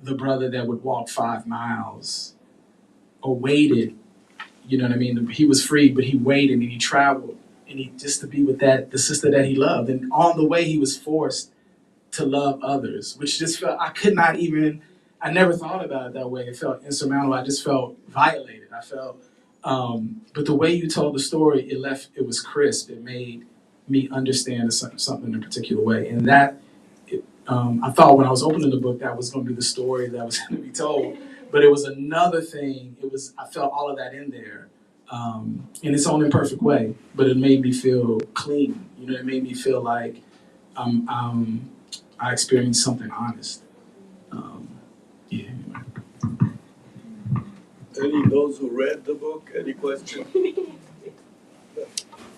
the brother that would walk 5 miles or waited. You know what I mean? He was free, but he waited and he traveled, and he just to be with the sister that he loved. And on the way, he was forced to love others, which just felt, I never thought about it that way. It felt insurmountable. I just felt violated. I felt, but the way you told the story, it was crisp. It made me understand something in a particular way. And that, I thought when I was opening the book, that was going to be the story that was going to be told. But it was another thing. I felt all of that in there in its own imperfect way. But it made me feel clean. You know, it made me feel like I experienced something honest. Yeah. Those who read the book, any questions?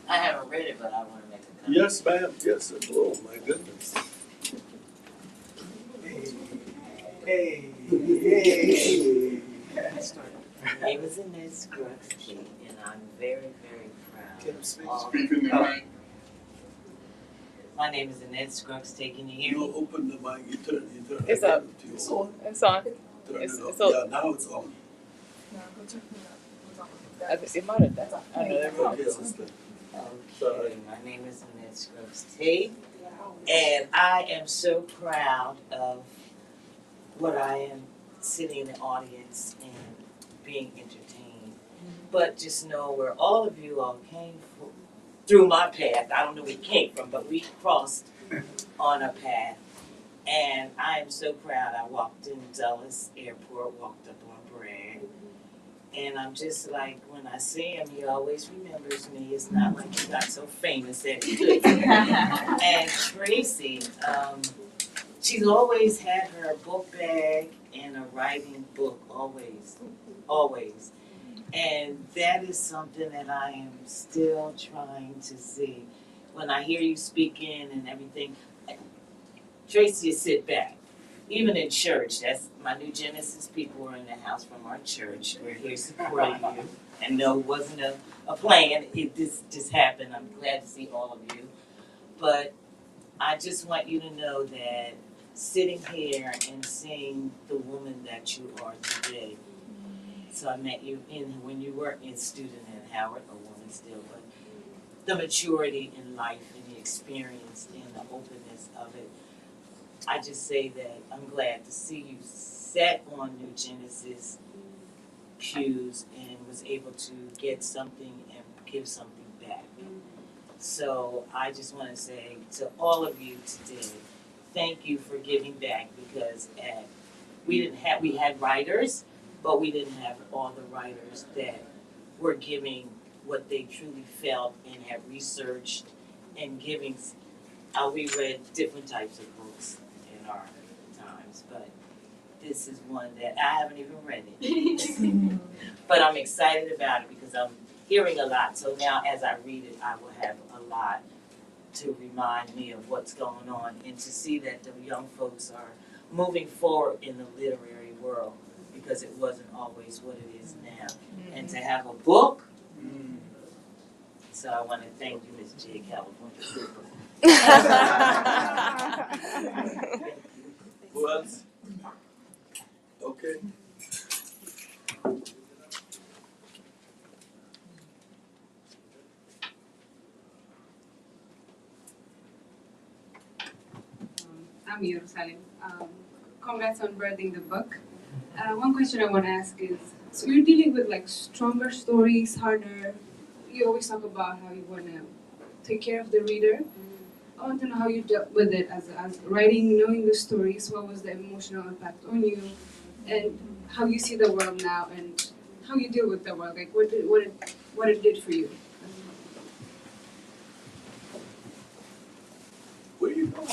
I haven't read it, but I want to make a comment. Yes, ma'am. Yes, oh my goodness. Hey. My name is Annette Scruggs, and I'm very, very proud. My name is Annette Scruggs. Can you hear me? You open the mic. You turn. It's up. It's on. It's on. Yeah, now it's on. It might have died. I know that. Okay, my name is Annette Scruggs, and I am so proud of what I am sitting in the audience and being entertained. But just know where all of you all came through my path. I don't know where you came from, but we crossed on a path. And I am so proud. I walked in Dulles Airport, walked up on Bragg. And I'm just like, when I see him, he always remembers me. It's not like he got so famous that he could. And Tracy, she's always had her book bag and a writing book, always. And that is something that I am still trying to see. When I hear you speaking and everything, Tracy, sit back. Even in church, that's my new Genesis people were in the house from our church. We're here supporting you. And no, it wasn't a plan. This just happened. I'm glad to see all of you. But I just want you to know that sitting here and seeing the woman that you are today. So I met you when you were a student at Howard, a woman still, but the maturity in life and the experience and the openness of it. I just say that I'm glad to see you sat on New Genesis pews and was able to get something and give something back. So I just want to say to all of you today, thank you for giving back, because we had writers, but we didn't have all the writers that were giving what they truly felt and had researched and giving. We read different types of books in our times, but this is one that I haven't even read it. But I'm excited about it because I'm hearing a lot. So now as I read it, I will have a lot to remind me of what's going on, and to see that the young folks are moving forward in the literary world, because it wasn't always what it is now. And to have a book, so I want to thank you, Ms. J. California Super. Who else? Okay. I'm Jerusalem. Congrats on birthing the book. One question I want to ask is, so you're dealing with like stronger stories, harder. You always talk about how you want to take care of the reader. I want to know how you dealt with it as writing, knowing the stories. What was the emotional impact on you, and how you see the world now, and how you deal with the world. Like what it did for you. Where you going?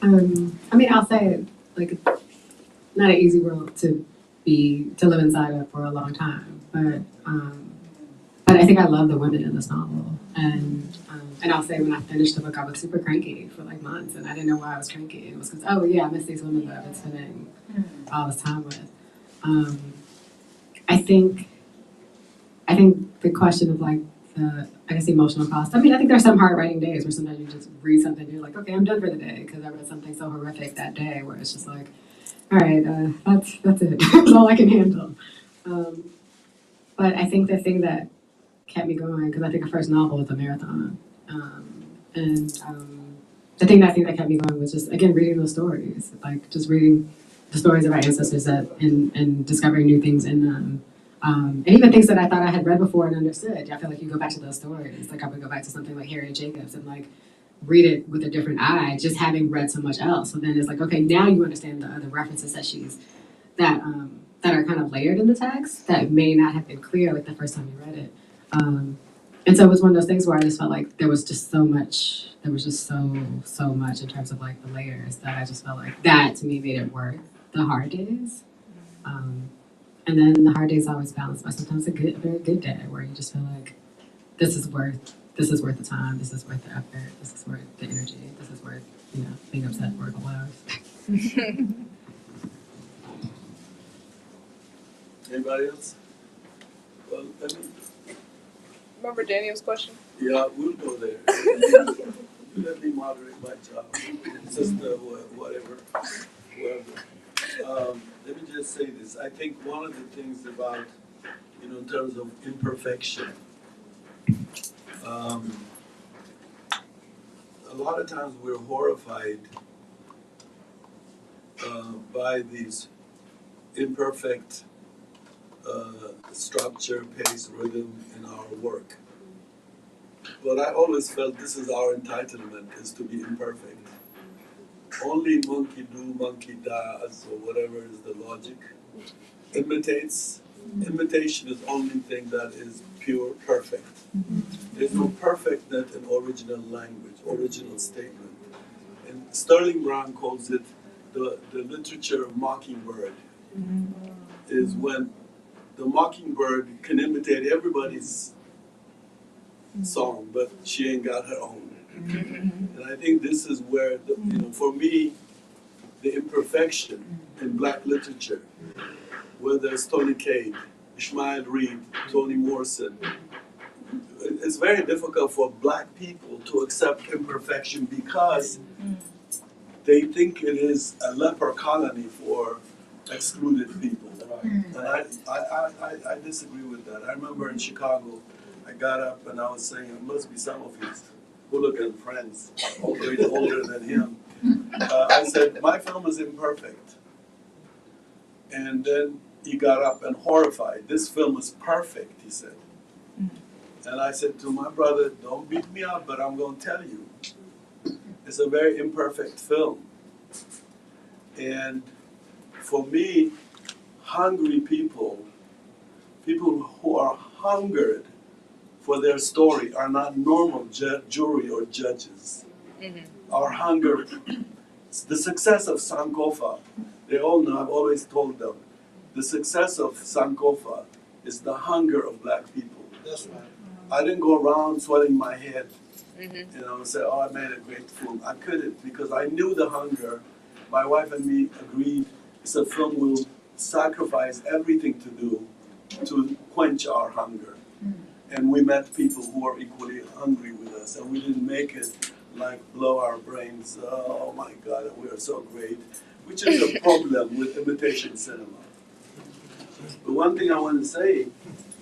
I mean, I'll say, like, not an easy world to live inside of for a long time, but I think I love the women in this novel, and I'll say when I finished the book, I was super cranky for like months, and I didn't know why I was cranky. It was because, oh yeah, I miss these women that I've been spending all this time with. I think the question of like the emotional cost. I mean, I think there's some hard writing days where sometimes you just read something and you're like, okay, I'm done for the day, because I read something so horrific that day where it's just like, all right, that's it. That's all I can handle. But I think the thing that kept me going, because I think a first novel was a marathon, the thing that I think that kept me going was just, again, reading those stories, like just reading the stories of our ancestors and discovering new things in them. And even things that I thought I had read before and understood. I feel like you go back to those stories. Like I would go back to something like Harriet Jacobs and like read it with a different eye, just having read so much else. So then it's like, okay, now you understand the other references that are kind of layered in the text that may not have been clear like the first time you read it. And so it was one of those things where I just felt like there was just so much. There was just so much in terms of like the layers that I just felt like that to me made it worth the hard days. And then the hard days always balanced by sometimes a very good day where you just feel like this is worth the time, this is worth the effort, this is worth the energy, this is worth, being upset for a couple hours. Anybody else? Well, Remember Daniel's question? Yeah, we'll go there. You let me moderate my job. Sister, whatever, whoever. Let me just say this. I think one of the things about, in terms of imperfection, a lot of times we're horrified by these imperfect structure, pace, rhythm in our work. But I always felt this is our entitlement, is to be imperfect. Only monkey do, monkey does, or whatever is the logic, imitates. Imitation is the only thing that is pure perfect. There's no perfectness in original language, original statement. And Sterling Brown calls it the literature of mockingbird, is when the mockingbird can imitate everybody's song, but she ain't got her own. And I think this is where, for me, the imperfection in Black literature, whether it's Tony Cade, Ishmael Reed, Toni Morrison, it's very difficult for Black people to accept imperfection because they think it is a leper colony for excluded people. And I disagree with that. I remember in Chicago, I got up and I was saying, it must be some of you hooligan friends, although he's older than him. I said, my film is imperfect. And then he got up and horrified. This film is perfect, he said. And I said to my brother, don't beat me up, but I'm going to tell you. It's a very imperfect film. And for me, hungry people, people who are hungered for their story, are not normal jury or judges. Our hunger, the success of Sankofa, they all know, I've always told them, the success of Sankofa is the hunger of black people. That's right. I didn't go around sweating my head, you know, and say, oh, I made a great film. I couldn't, because I knew the hunger. My wife and me agreed it's a film we'll sacrifice everything to do to quench our hunger. And we met people who are equally hungry with us, and we didn't make it like blow our brains, oh my God, we are so great, which is a problem with imitation cinema. But one thing I want to say,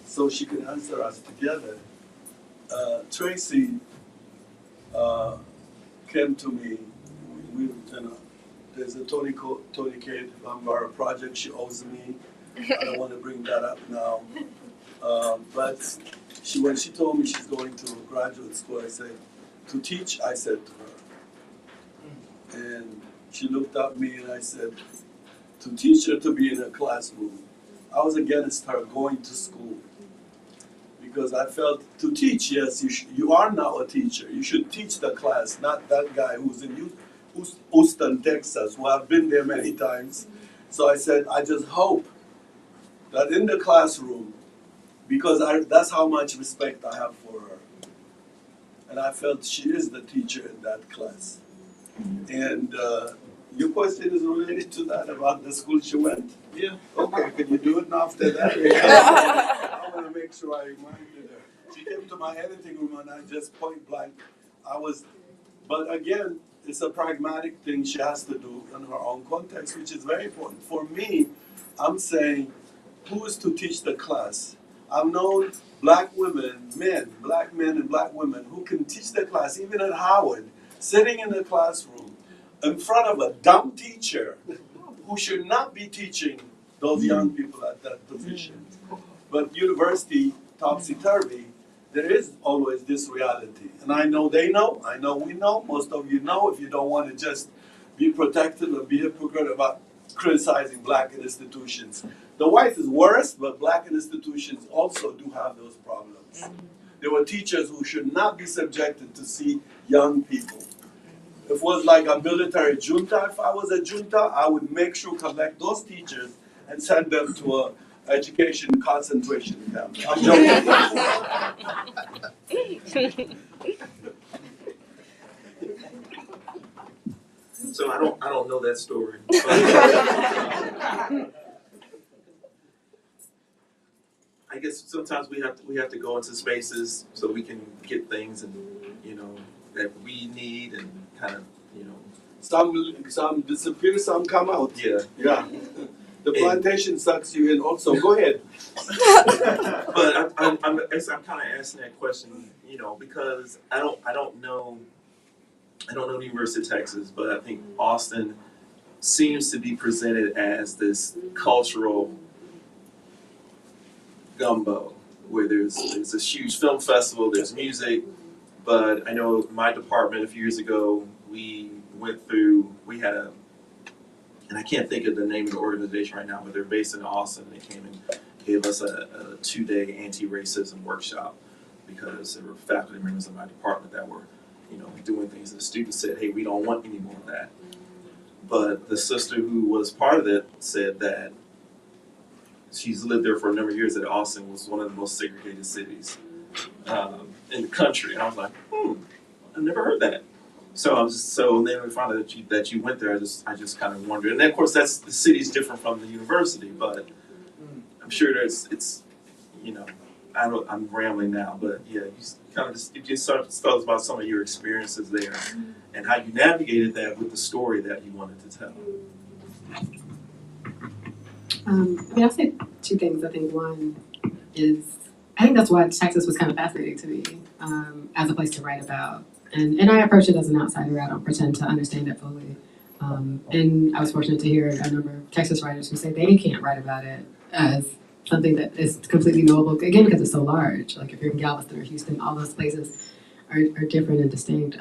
so she can answer us together, Tracy came to me, there's a Tony K. Lombard project she owes me. I don't want to bring that up now. But when she told me she's going to graduate school, I said, to teach, I said to her. And she looked at me and I said, to teach her to be in a classroom. I was against her going to school. Because I felt to teach, yes, you are now a teacher. You should teach the class, not that guy who's in Houston, Texas, who I've been there many times. So I said, I just hope that in the classroom, because that's how much respect I have for her. And I felt she is the teacher in that class. And your question is related to that, about the school she went? Yeah. Okay, can you do it now after that? I want to make sure I reminded her. She came to my editing room and I just point blank, but again, it's a pragmatic thing she has to do in her own context, which is very important. For me, I'm saying, who is to teach the class? I've known black women, black men and black women who can teach the class, even at Howard, sitting in the classroom in front of a dumb teacher who should not be teaching those young people at that position. But university, topsy-turvy, there is always this reality. And I know they know, I know we know, most of you know, if you don't want to just be protected or be hypocrite about criticizing black institutions. The white is worse, but black institutions also do have those problems. There were teachers who should not be subjected to see young people. If it was like a military junta, if I was a junta, I would make sure collect those teachers and send them to a education concentration camp. I'm joking. So I don't know that story. I guess sometimes we have to go into spaces so we can get things and that we need and kind of some disappear, some come out. Yeah. The plantation sucks you in also. Go ahead. But I'm kind of asking that question, because I don't know the University of Texas, but I think Austin seems to be presented as this cultural gumbo where there's this huge film festival, there's music, but I know my department a few years ago we had and I can't think of the name of the organization right now, but they're based in Austin. They came and gave us a 2-day anti-racism workshop because there were faculty members in my department that were, doing things. And the students said, hey, we don't want any more of that. But the sister who was part of it said that she's lived there for a number of years, that Austin was one of the most segregated cities in the country. And I was like, I never heard that. So then we found out that you went there. I just kind of wondered. And then of course the city's different from the university, but I'm sure I'm rambling now, but yeah, you just tell us about some of your experiences there and how you navigated that with the story that you wanted to tell. I'll say two things. I think one is, I think that's why Texas was kind of fascinating to me as a place to write about. And I approach it as an outsider. I don't pretend to understand it fully. And I was fortunate to hear a number of Texas writers who say they can't write about it as something that is completely knowable, again, because it's so large. Like if you're in Galveston or Houston, all those places are different and distinct.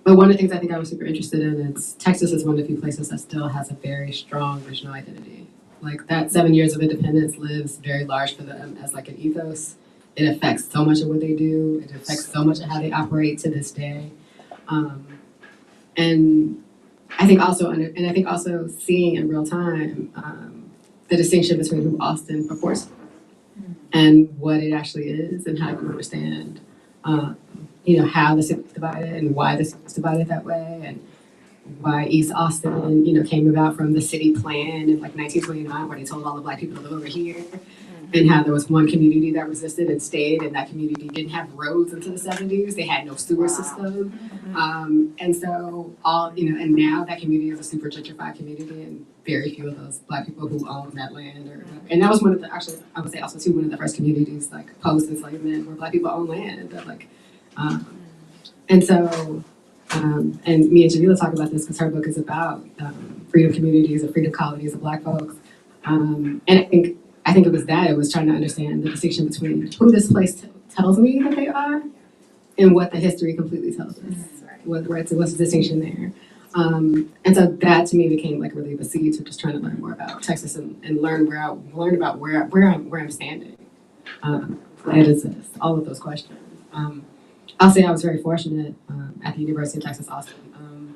But one of the things I think I was super interested in is Texas is one of the few places that still has a very strong regional identity. Like that 7 years of independence lives very large for them as like an ethos. It affects so much of what they do. It affects so much of how they operate to this day. And I think also seeing in real time the distinction between who Austin purports and what it actually is, and how you understand, how the city was divided and why the city was divided that way, and why East Austin, came about from the city plan in like 1929, where they told all the Black people to live over here, and how there was one community that resisted and stayed, and that community didn't have roads until the 70s. They had no sewer system. And so and now that community is a super gentrified community, and very few of those Black people who own that land and that was one of the, actually, I would say also too, one of the first communities like post-enslavement where Black people own land. And so, and me and Jamila talk about this because her book is about freedom communities and freedom colonies of Black folks. And I think it was trying to understand the distinction between who this place tells me that they are and what the history completely tells us. What's the distinction there? And so that to me became like really the seed to just trying to learn more about Texas and learn about where I'm standing. What is this? All of those questions. I'll say I was very fortunate at the University of Texas Austin.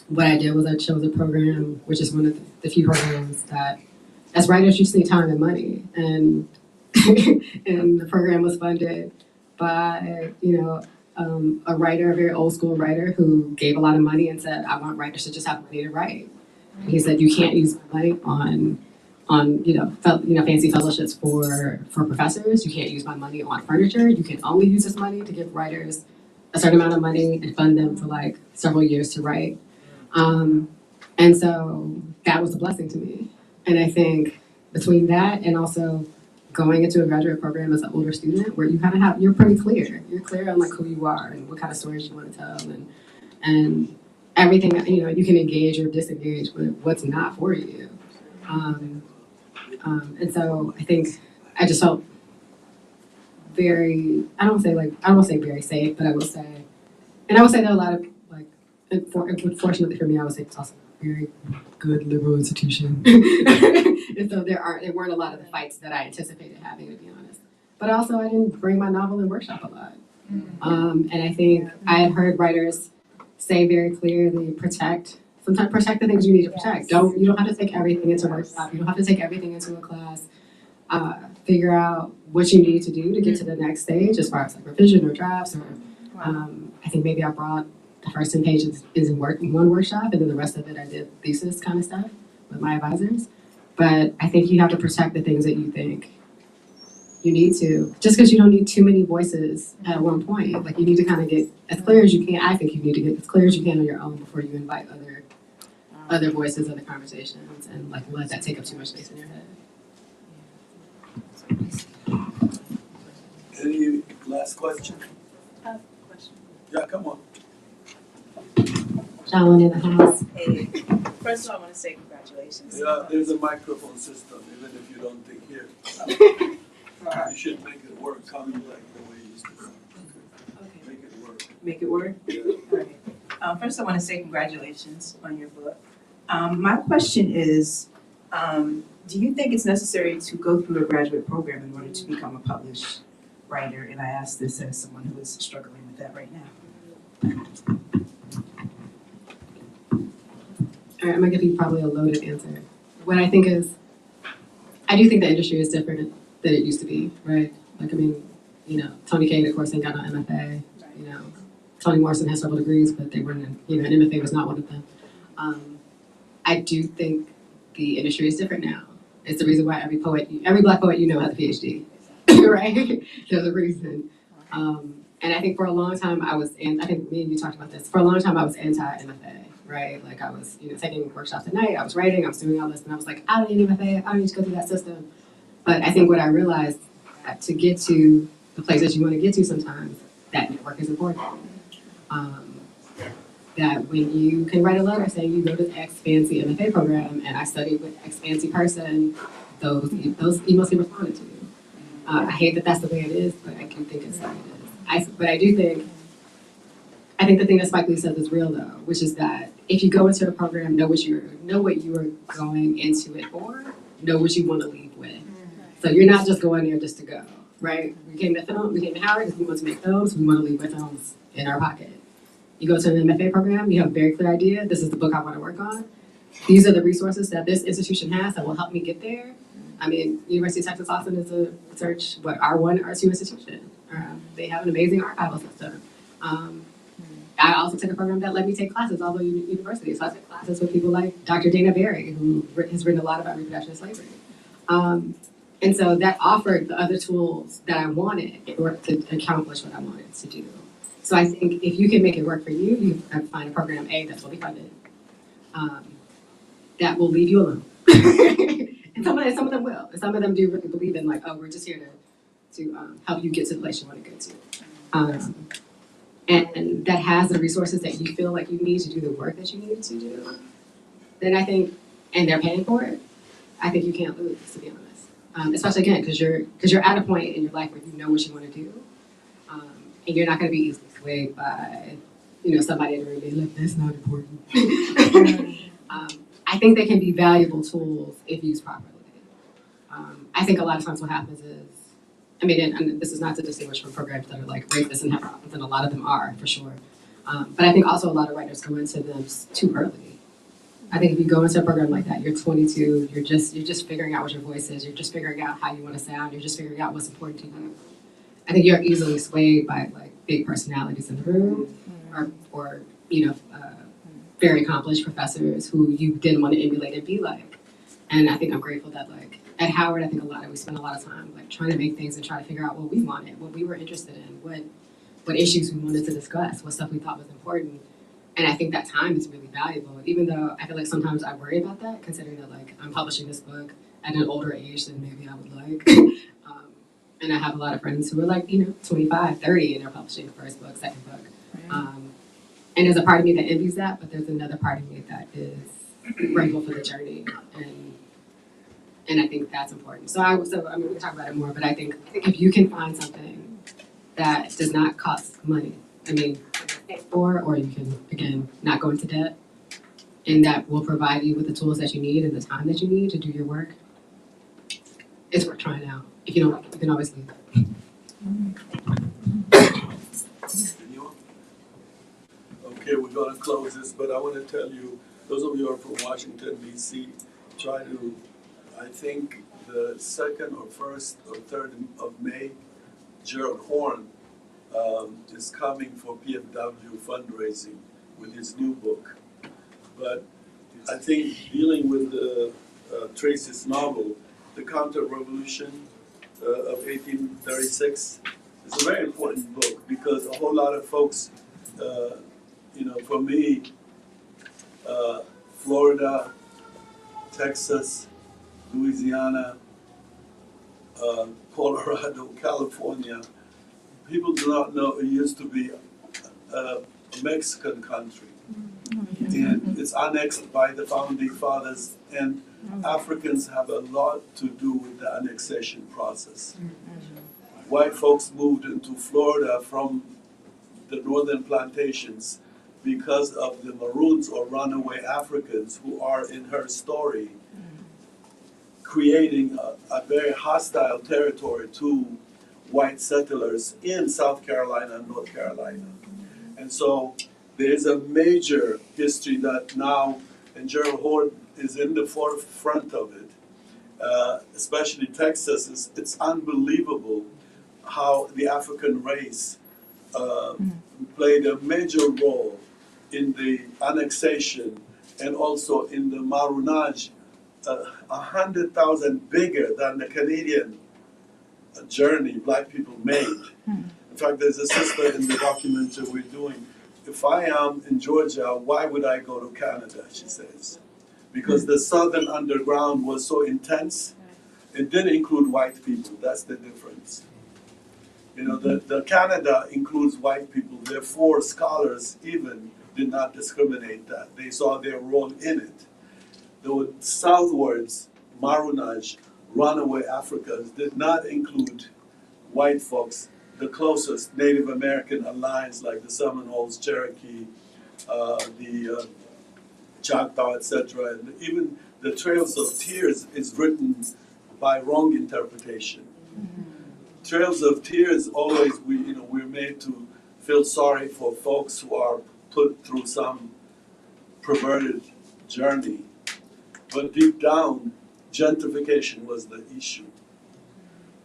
What I did was I chose a program, which is one of the few programs that, as writers, you just need time and money, and and the program was funded by a writer, a very old school writer who gave a lot of money and said, "I want writers to just have money to write." And he said, "You can't use money on fancy fellowships for professors. You can't use my money on furniture. You can only use this money to give writers a certain amount of money and fund them for like several years to write." And so that was a blessing to me. And I think between that and also going into a graduate program as an older student, where you kind of you're pretty clear. You're clear on like who you are and what kind of stories you want to tell, and everything. You can engage or disengage with what's not for you. And so I think I just felt very, I don't want to say very safe, but I will say there are a lot of fortunately for me, I would say it's also a very good liberal institution. And so there weren't a lot of the fights that I anticipated having, to be honest. But also I didn't bring my novel and workshop a lot. And I think I had heard writers say very clearly, sometimes protect the things you need to protect. You don't have to take everything into a workshop. You don't have to take everything into a class. Figure out what you need to do to get to the next stage as far as like revision or drafts or I think maybe I brought the first 10 pages in one workshop, and then the rest of it I did thesis kind of stuff with my advisors. But I think you have to protect the things that you think you need to, just because you don't need too many voices at one point. Like you need to kind of get as clear as you can. I think you need to get as clear as you can on your own before you invite other voices, other conversations, and like let that take up too much space in your head. Any last question? Yeah, come on. John in the house. Hey, first of all, I want to say congratulations. Yeah, there's a microphone system, even if you don't think here. You should make it work, come like the way you used to. Okay. Make it work. Make it work? Yeah. All right. First, I want to say congratulations on your book. My question is, do you think it's necessary to go through a graduate program in order to become a published writer? And I ask this as someone who is struggling with that right now. All right, I'm gonna give you probably a loaded answer. What I think is, I do think the industry is different than it used to be, right? Like, I mean, Tony Cade, of course, ain't got no MFA. Toni Morrison has several degrees, but they weren't, an MFA was not one of them. I do think the industry is different now. It's the reason why every Black poet has a PhD, right? There's a reason. And I think for a long time I think me and you talked about this, for a long time I was anti-MFA, right? Like I was, taking workshops at night, I was writing, I was doing all this, and I was like, I don't need an MFA, I don't need to go through that system. But I think what I realized, to get to the places you want to get to sometimes, that network is important. That when you can write a letter saying you go to the X fancy MFA program and I studied with X fancy person, those emails get responded to. I hate that that's the way it is, but I do think it's the way it is. But I think the thing that Spike Lee says is real though, which is that if you go into the program, know what you are going into it for, know what you want to leave with. So you're not just going there just to go, right? We came to Howard because we want to make films, we want to leave with films in our pocket. You go to an MFA program, you have a very clear idea, this is the book I want to work on. These are the resources that this institution has that will help me get there. I mean, University of Texas Austin is a research, R1, R2 institution. They have an amazing archival system. I also took a program that let me take classes all over university. So I took classes with people like Dr. Dana Berry, who has written a lot about reproduction slavery. And so that offered the other tools that I wanted in order to accomplish what I wanted to do. So I think if you can make it work for you, you have to find a program A that's fully funded, that will leave you alone. And some of them will. And some of them do really believe in like, oh, we're just here to help you get to the place you want to go to. And that has the resources that you feel like you need to do the work that you need to do. Then I think, and they're paying for it, I think you can't lose, to be honest. Especially again, because you're at a point in your life where you know what you want to do. And you're not going to be easily swayed by, somebody in the room being like, that's not important. I think they can be valuable tools if used properly. I think a lot of times what happens is, and this is not to distinguish from programs that are like racist and have problems, and a lot of them are, for sure. But I think also a lot of writers go into them too early. I think if you go into a program like that, you're 22, you're just figuring out what your voice is, you're just figuring out how you want to sound, you're just figuring out what's important to you. I think you're easily swayed by like big personalities in the room, or very accomplished professors who you didn't want to emulate and be like. And I think I'm grateful that like at Howard, I think we spent a lot of time like trying to make things and try to figure out what we wanted, what we were interested in, what issues we wanted to discuss, what stuff we thought was important. And I think that time is really valuable, even though I feel like sometimes I worry about that, considering that like I'm publishing this book at an older age than maybe I would like. And I have a lot of friends who are like, 25, 30, and they're publishing first book, second book. And there's a part of me that envies that, but there's another part of me that is grateful for the journey. And I think that's important. So we can talk about it more, but I think if you can find something that does not cost money, or you can, again, not go into debt, and that will provide you with the tools that you need and the time that you need to do your work, it's worth trying out. If you don't like it, you can always leave. Okay, we're gonna close this, but I wanna tell you, those of you who are from Washington, D.C., try to, I think the 2nd or 1st or 3rd of May, Gerald Horn is coming for PFW fundraising with his new book. But I think dealing with Tracy's novel, The Counter-Revolution of 1836, is a very important book because a whole lot of folks, for me, Florida, Texas, Louisiana, Colorado, California, people do not know it used to be a Mexican country. And it's annexed by the founding fathers, and Africans have a lot to do with the annexation process. White folks moved into Florida from the northern plantations because of the Maroons or runaway Africans who are in her story creating a very hostile territory to white settlers in South Carolina and North Carolina. And so there is a major history that now, and Gerald Horn is in the forefront of it, especially Texas. It's unbelievable how the African race played a major role in the annexation and also in the Maroonage, 100,000 bigger than the Canadian journey Black people made. In fact, there's a sister in the documentary we're doing. If I am in Georgia, why would I go to Canada, she says. Because the Southern Underground was so intense, it didn't include white people, that's the difference. You know, the Canada includes white people. Therefore, scholars even did not discriminate that. They saw their role in it. The southwards, Marunaj, runaway Africans, did not include white folks. The closest Native American alliance, like the Seminoles, Cherokee, the Choctaw, etc., and even the Trails of Tears is written by wrong interpretation. Trails of Tears always we're made to feel sorry for folks who are put through some perverted journey, but deep down, gentrification was the issue.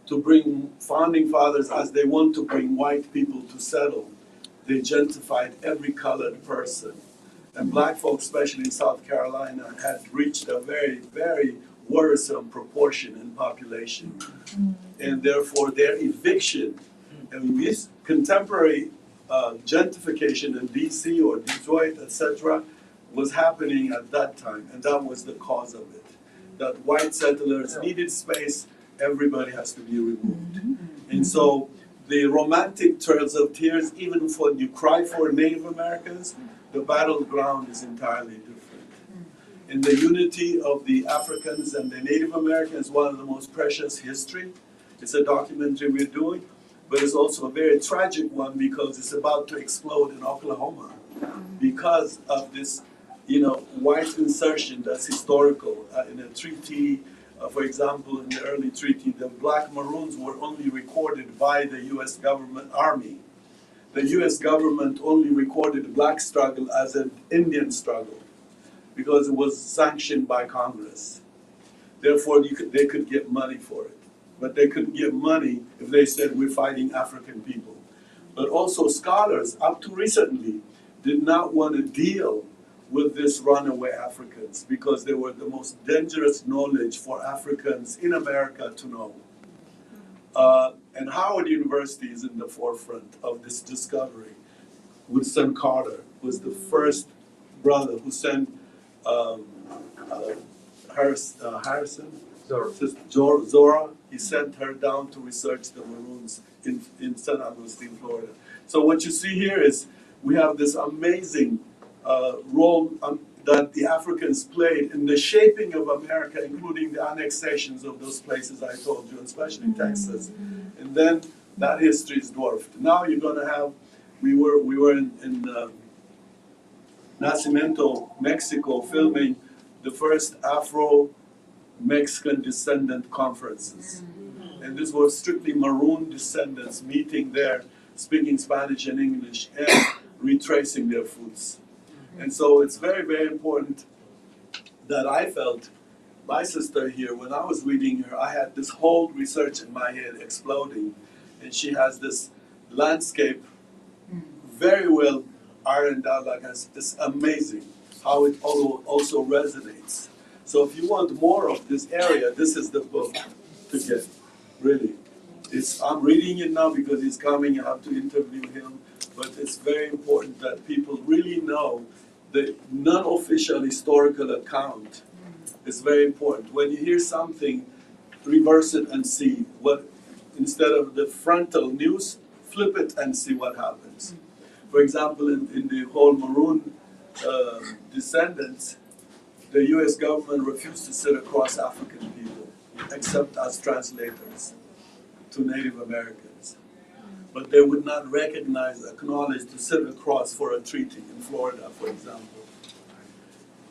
To bring founding fathers, as they want to bring white people to settle, they gentrified every colored person. And black folks, especially in South Carolina, had reached a very, very worrisome proportion in population. And therefore their eviction, and this contemporary gentrification in DC or Detroit, etc., was happening at that time, and that was the cause of it. That white settlers needed space, everybody has to be removed. And so the romantic Trails of Tears, even when you cry for Native Americans, the battleground is entirely different. And the unity of the Africans and the Native Americans is one of the most precious history. It's a documentary we're doing, but it's also a very tragic one because it's about to explode in Oklahoma because of this, white insertion that's historical. In a treaty, for example, in the early treaty, the black Maroons were only recorded by the U.S. government army. The U.S. government only recorded the black struggle as an Indian struggle because it was sanctioned by Congress. Therefore, they could get money for it. But they couldn't get money if they said we're fighting African people. But also scholars, up to recently, did not want to deal with this runaway Africans because they were the most dangerous knowledge for Africans in America to know. And Howard University is in the forefront of this discovery. Woodson Carter was the first brother who sent Harrison, Zora, he sent her down to research the Maroons in San Agustin, Florida. So what you see here is we have this amazing role that the Africans played in the shaping of America, including the annexations of those places I told you, especially Texas. And then that history is dwarfed. Now you're going to have, we were in Nacimiento, Mexico, filming the first Afro-Mexican descendant conferences. And this was strictly Maroon descendants meeting there, speaking Spanish and English, and retracing their roots. And so it's very, very important that I felt, my sister here, when I was reading her, I had this whole research in my head exploding. And she has this landscape very well ironed out, like it's amazing how it also resonates. So if you want more of this area, this is the book to get, really. I'm reading it now because he's coming, I have to interview him, but it's very important that people really know the non-official historical account is very important. When you hear something, reverse it and see what, instead of the frontal news, flip it and see what happens. For example, in the whole Maroon descendants, the US government refused to sit across African people, except as translators to Native Americans. But they would not acknowledge to sit across for a treaty in Florida, for example.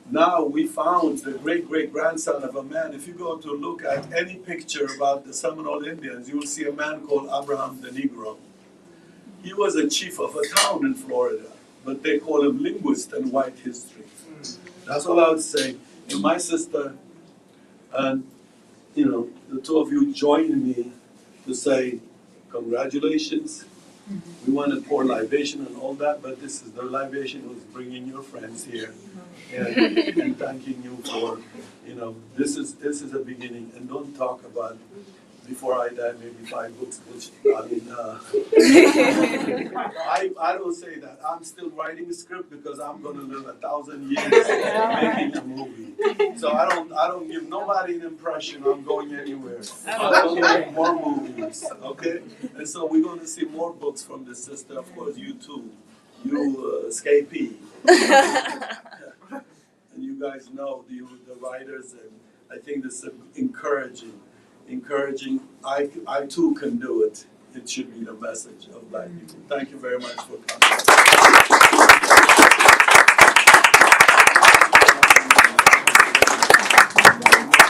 Now we found the great-great-grandson of a man. If you go to look at any picture about the Seminole Indians, you will see a man called Abraham the Negro. He was a chief of a town in Florida, but they call him linguist and white history. That's all I would say. And my sister, and the two of you join me to say congratulations. We want to pour libation and all that, but this is the libation was bringing your friends here and thanking you for, this is a beginning. And don't talk about before I die, maybe 5 books, which, I don't say that. I'm still writing a script because I'm going to live 1,000 years making a movie. So I don't give nobody an impression I'm going anywhere. I'm going to make more movies. books, okay? And so we're going to see more books from this sister. Of course, you too. You escapee. And you guys know the writers, and I think this is encouraging. I too can do it. It should be the message of Black people. Thank you very much for coming.